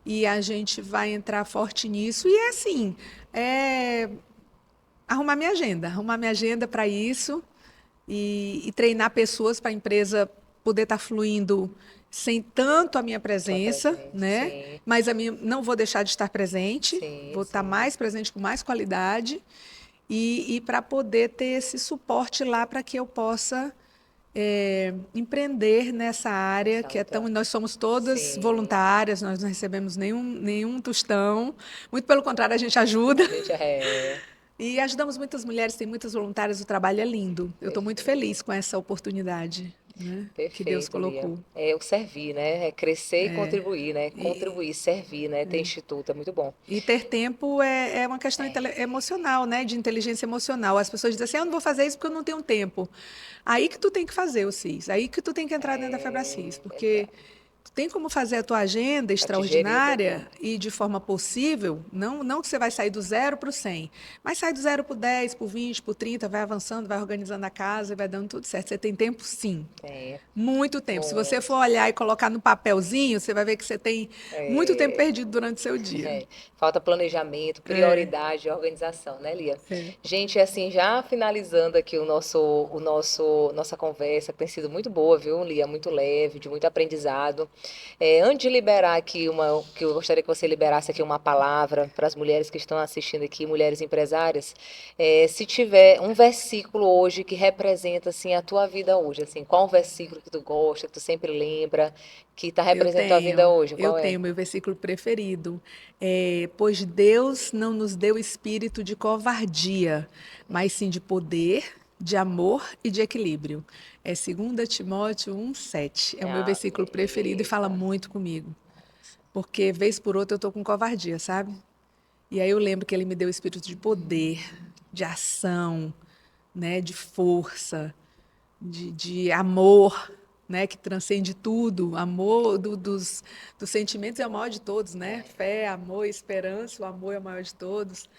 e a gente vai entrar forte nisso. E é assim: é arrumar minha agenda para isso e treinar pessoas para a empresa poder estar fluindo sem tanto a minha Sua presença, presença. né? Sim. Mas a minha, não vou deixar de estar presente, Sim, vou estar sim. mais presente com mais qualidade e para poder ter esse suporte lá para que eu possa empreender nessa área Essa que é tão. outra. Nós somos todas Sim. voluntárias, nós não recebemos nenhum tostão, muito pelo contrário, a gente ajuda. A gente é. E ajudamos muitas mulheres, tem muitas voluntárias, o trabalho é lindo. Eu estou muito Perfeito. feliz com essa oportunidade, né, que Deus Perfeito, Lia. colocou. É o servir, né? É crescer e contribuir, né? E, Contribuir, servir, né? Ter instituto, é muito bom. e ter tempo é uma questão emocional, né, de inteligência emocional. As pessoas dizem assim, eu não vou fazer isso porque eu não tenho tempo. Aí que tu tem que fazer o CIS, aí que tu tem que entrar dentro da Febracis, É porque verdade. tu tem como fazer a tua agenda Para te gerir o teu extraordinária tempo. e de forma possível, não que você vai sair do 0 para o 100, mas sai do 0 para o 10, para o 20, para o 30, vai avançando, vai organizando a casa e vai dando tudo certo. Você tem tempo, sim. É, Muito tempo. Se você for muito. olhar e colocar no papelzinho, você vai ver que você tem muito tempo É, perdido durante o seu dia. é. Falta planejamento, É, prioridade e organização, né, Lia? é. Gente, assim, já finalizando aqui nossa conversa, que tem sido muito boa, viu, Lia? Muito leve, de muito aprendizado. Antes de liberar aqui que eu gostaria que você liberasse aqui uma palavra para as mulheres que estão assistindo aqui, mulheres empresárias, se tiver um versículo hoje que representa, assim, a tua vida hoje, assim, qual um versículo que tu gosta, que tu sempre lembra, que está representando a tua vida hoje, Eu qual é? tenho meu versículo preferido. Pois Deus não nos deu espírito de covardia, mas sim de poder, de amor e de equilíbrio. É 2 Timóteo 1,7. É o meu Ah, versículo preferido e fala eita. muito comigo. Porque, vez por outra, eu estou com covardia, sabe? E aí eu lembro que ele me deu espírito de poder, de ação, né, de força, de amor. né, que transcende tudo, amor dos sentimentos é o maior de todos, né? Fé, amor, esperança, o amor é o maior de todos.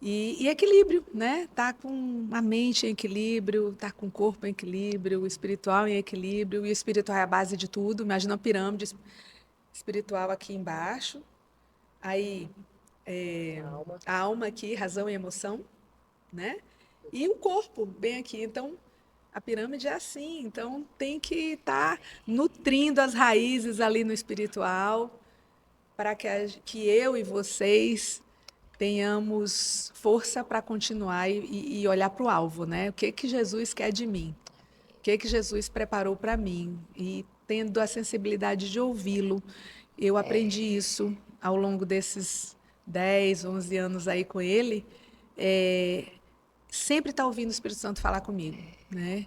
E equilíbrio, né? Tá com a mente em equilíbrio, tá com o corpo em equilíbrio, o espiritual em equilíbrio, e o espiritual é a base de tudo. Imagina uma pirâmide espiritual aqui embaixo, aí Alma. a alma aqui, razão e emoção, né? E o corpo bem aqui. Então, a pirâmide é assim. Então, tem que estar nutrindo as raízes ali no espiritual para que eu e vocês tenhamos força para continuar e olhar para o alvo, né? O que que Jesus quer de mim? O que que Jesus preparou para mim? E tendo a sensibilidade de ouvi-lo, eu aprendi isso ao longo desses 10, 11 anos aí com ele. É, sempre está ouvindo o Espírito Santo falar comigo, né?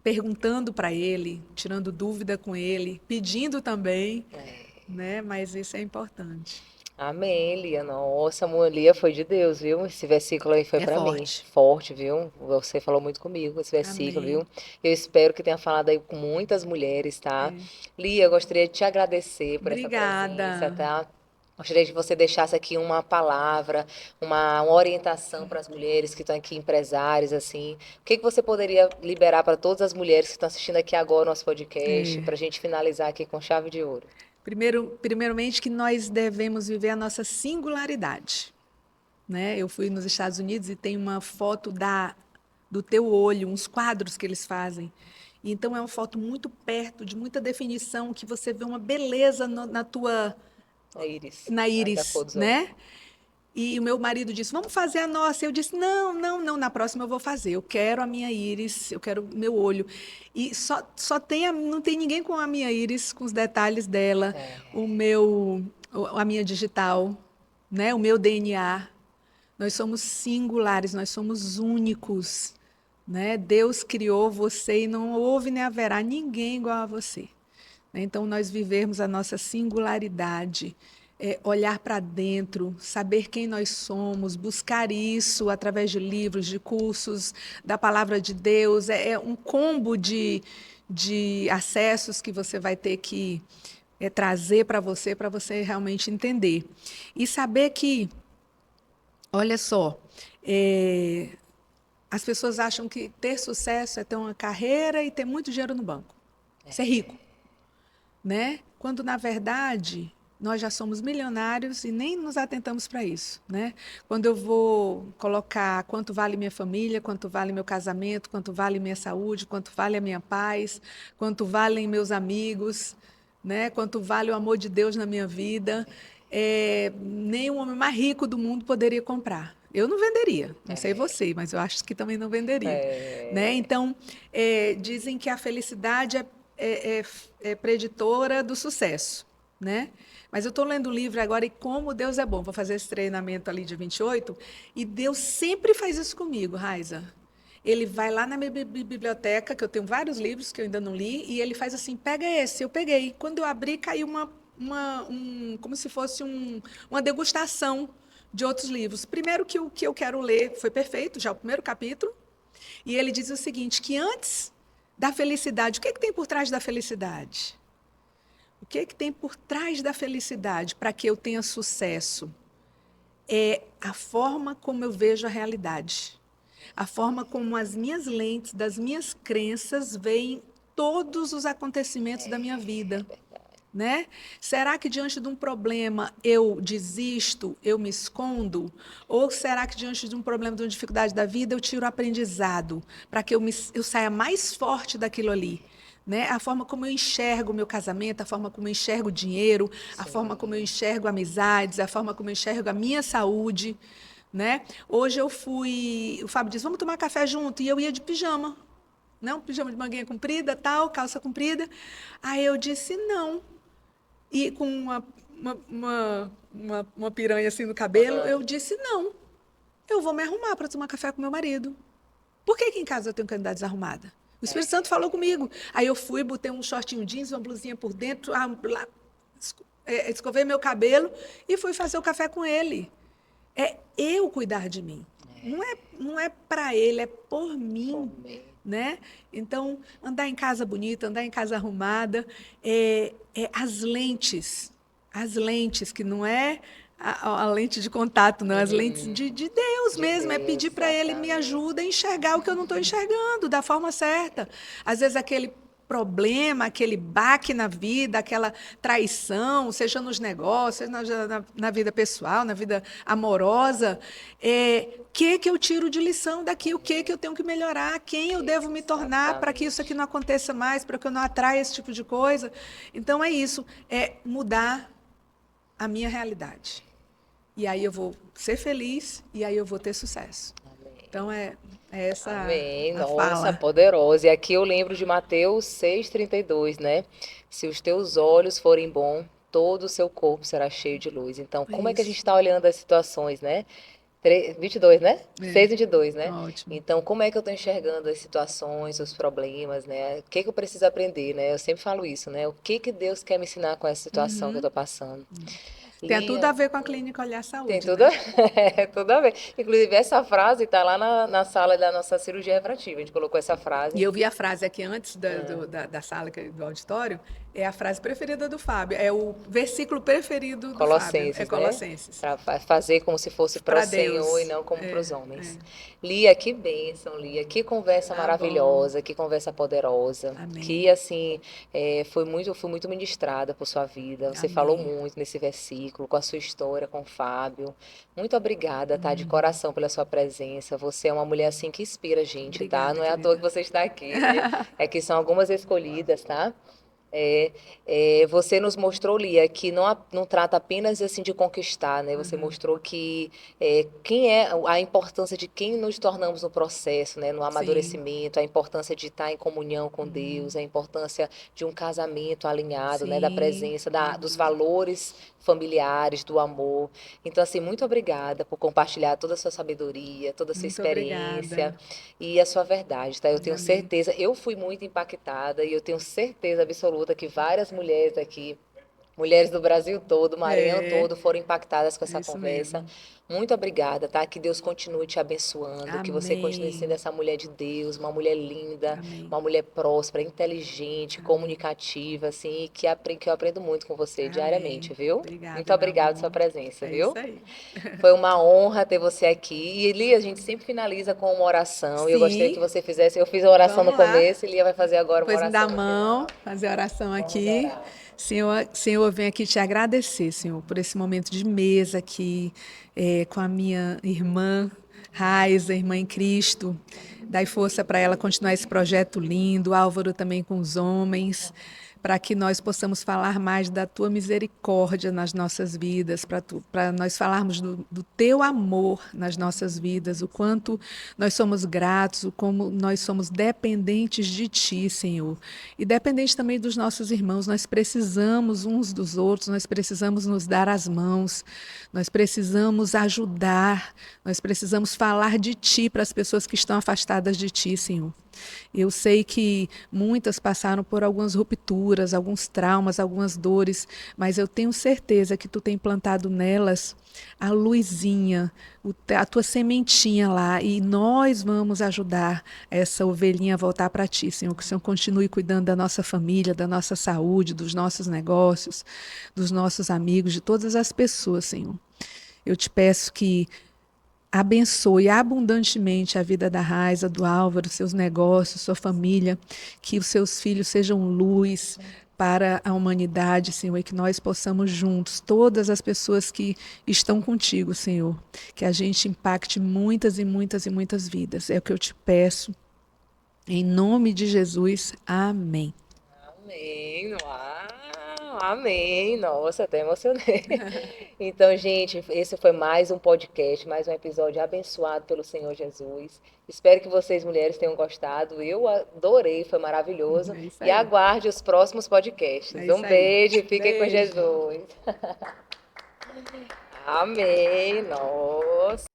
Perguntando para ele, tirando dúvida com ele, pedindo também, né? Mas isso é importante. Amém, Lia. Nossa, Lia foi de Deus, viu? Esse versículo aí foi É para mim. forte. Forte, viu? Você falou muito comigo esse versículo, Amém. viu? Eu espero que tenha falado aí com muitas mulheres, tá? É. Lia, eu gostaria de te agradecer por essa presença, Obrigada. tá? Gostaria que você deixasse aqui uma palavra, uma orientação para as mulheres que estão aqui, empresárias, assim. O que que você poderia liberar para todas as mulheres que estão assistindo aqui agora o nosso podcast, É. para a gente finalizar aqui com chave de ouro? Primeiramente, que nós devemos viver a nossa singularidade, né? Eu fui nos Estados Unidos e tem uma foto do teu olho, uns quadros que eles fazem. Então, é uma foto muito perto, de muita definição, que você vê uma beleza A íris, na da cor íris, dos olhos. né? E o meu marido disse: vamos fazer a nossa. Eu disse: não, não, não, na próxima eu vou fazer. Eu quero a minha íris, eu quero o meu olho. E só tem, não tem ninguém com a minha íris, com os detalhes dela, a minha digital, né? O meu DNA. Nós somos singulares, nós somos únicos, né? Deus criou você e não houve nem haverá ninguém igual a você. Então, nós vivermos a nossa singularidade, olhar para dentro, saber quem nós somos, buscar isso através de livros, de cursos, da palavra de Deus. É um combo de acessos que você vai ter que trazer para você realmente entender. E saber que, olha só, as pessoas acham que ter sucesso é ter uma carreira e ter muito dinheiro no banco, ser rico, né? Quando na verdade nós já somos milionários e nem nos atentamos para isso, né? Quando eu vou colocar quanto vale minha família, quanto vale meu casamento, quanto vale minha saúde, quanto vale a minha paz, quanto valem meus amigos, né? Quanto vale o amor de Deus na minha vida, nem o homem mais rico do mundo poderia comprar. Eu não venderia, não sei você, mas eu acho que também não venderia, né? É, Então, dizem que a felicidade é preditora do sucesso, né? Mas eu estou lendo o livro agora e como Deus é bom. Vou fazer esse treinamento ali de 28 e Deus sempre faz isso comigo, Raiza. Ele vai lá na minha biblioteca, que eu tenho vários livros que eu ainda não li, e ele faz assim, pega esse, eu peguei. Quando eu abri, caiu como se fosse uma degustação de outros livros. Primeiro que o que eu quero ler foi perfeito, já o primeiro capítulo, e ele diz o seguinte, que antes da felicidade, o que tem por trás da felicidade? O que tem por trás da felicidade para que eu tenha sucesso? É a forma como eu vejo a realidade. A forma como as minhas lentes, das minhas crenças, veem todos os acontecimentos da minha vida. Né? Será que diante de um problema eu desisto, eu me escondo? Ou será que diante de um problema, de uma dificuldade da vida, eu tiro o aprendizado para que eu saia mais forte daquilo ali? Né? A forma como eu enxergo o meu casamento, a forma como eu enxergo o dinheiro, a forma como eu enxergo amizades, a forma como eu enxergo a minha saúde. Né? Hoje o Fábio disse, vamos tomar café junto, e eu ia de pijama. Não, pijama de manguinha comprida, tal, calça comprida. Aí eu disse, não. E com uma piranha assim no cabelo, eu disse, não, eu vou me arrumar para tomar café com meu marido. Por que em casa eu tenho que andar desarrumada? O Espírito Santo falou comigo. Aí eu fui, botei um shortinho jeans, uma blusinha por dentro, escovei meu cabelo e fui fazer o café com ele. É eu cuidar de mim. Não é para ele, é por mim. né? Então, andar em casa bonita, andar em casa arrumada, as lentes, que não é a lente de contato, não, as lentes Uhum. de Deus De mesmo, é Deus, pedir para Ele me exatamente. ajuda a enxergar o que eu não estou enxergando da forma certa. Às vezes aquele problema, aquele baque na vida, aquela traição, seja nos negócios, na vida pessoal, na vida amorosa, que eu tiro de lição daqui, o que eu tenho que melhorar, quem eu devo me tornar para que isso aqui Exatamente. não aconteça mais, para que eu não atraia esse tipo de coisa. Então é isso, é mudar a minha realidade. E aí eu vou ser feliz e aí eu vou ter sucesso. Amém. Então é essa Amém. a Nossa, fala. poderosa. E aqui eu lembro de Mateus 6,32, né? Se os teus olhos forem bons, todo o seu corpo será cheio de luz. Então, É como é que a gente isso. está olhando as situações, né? 22, né? É, 6,22, né? ótimo. Então, como é que eu estou enxergando as situações, os problemas, né? O que que eu preciso aprender, né? Eu sempre falo isso, né? O que que Deus quer me ensinar com essa situação que eu Uhum. estou passando? Tem tudo a Lia, ver com a clínica Olhar tem Saúde, tudo a, né? tudo a ver. Inclusive, essa frase está lá na sala da nossa cirurgia refrativa. A gente colocou essa E frase. eu vi a frase aqui antes Ah, da sala, do auditório, é a frase preferida do Fábio, é o versículo preferido do Fábio, é Colossenses, né? Colossenses. Para fazer como se fosse para o Para Senhor e Deus. não como para É, os é. homens. Lia, que bênção, Lia. Que conversa Tá bom. maravilhosa, que conversa poderosa. Que, Amém. assim, fui muito ministrada por sua vida. Você falou Amém. muito nesse versículo, com a sua história, com o Fábio. Muito obrigada, tá? De coração pela sua presença. Você é uma mulher, assim, que inspira a gente, tá? Obrigada, Não é à toa que querida. você está aqui, né? É que são algumas escolhidas, tá? É, você nos mostrou, Lia, que não trata apenas assim de conquistar, né? Você Uhum. mostrou que quem é a importância de quem nos tornamos no processo, né? No Sim. amadurecimento, a importância de estar em comunhão com Uhum. Deus, a importância de um casamento alinhado, né? Da Sim. presença, dos Uhum. valores familiares, do amor. Então, assim, muito obrigada por compartilhar toda a sua sabedoria, toda a sua Muito experiência obrigada. e a sua verdade, tá? Eu tenho Amém. certeza, eu fui muito impactada e eu tenho certeza absoluta que várias mulheres aqui, mulheres do Brasil todo, Maranhão É, todo, foram impactadas com é essa isso conversa. mesmo. Muito obrigada, tá? Que Deus continue te abençoando, que você continue sendo Amém. essa mulher de Deus, uma mulher linda, Amém. uma mulher próspera, inteligente, Amém. comunicativa, assim, e que eu aprendo muito com você diariamente, Amém. viu? Muito Obrigada, meu obrigada pela sua amor. presença, É viu? isso aí. Foi uma honra ter você aqui. E Lia, a gente sempre finaliza com uma oração. E eu gostaria que Sim, você fizesse. Eu fiz a oração no vamos lá. começo e Lia vai fazer agora uma Depois me dá oração a no mão, final. fazer a oração Vamos aqui. orar. Senhor, eu venho aqui te agradecer, Senhor, por esse momento de mesa aqui, com a minha irmã Raiza, irmã em Cristo. Dai força para ela continuar esse projeto lindo, Álvaro também com os homens, para que nós possamos falar mais da tua misericórdia nas nossas vidas, para nós falarmos do teu amor nas nossas vidas, o quanto nós somos gratos, o como nós somos dependentes de ti, Senhor. E dependente também dos nossos irmãos, nós precisamos uns dos outros, nós precisamos nos dar as mãos, nós precisamos ajudar, nós precisamos falar de ti para as pessoas que estão afastadas de ti, Senhor. Eu sei que muitas passaram por algumas rupturas, alguns traumas, algumas dores, mas eu tenho certeza que tu tem plantado nelas a luzinha, a tua sementinha lá, e nós vamos ajudar essa ovelhinha a voltar para ti, Senhor. Que o Senhor continue cuidando da nossa família, da nossa saúde, dos nossos negócios, dos nossos amigos, de todas as pessoas, Senhor. Eu te peço que abençoe abundantemente a vida da Raiza, do Álvaro, seus negócios, sua família, que os seus filhos sejam luz para a humanidade, Senhor, e que nós possamos juntos, todas as pessoas que estão contigo, Senhor, que a gente impacte muitas e muitas e muitas vidas. É o que eu te peço, em nome de Jesus. Amém. Amém. Uau, amém. Nossa, até emocionei. Então, gente, esse foi mais um podcast, mais um episódio abençoado pelo Senhor Jesus. Espero que vocês, mulheres, tenham gostado. Eu adorei, foi maravilhoso. É isso E aí. aguarde os próximos podcasts. É Um isso aí. beijo e fiquem com Beijo. Jesus. Amém. Nossa.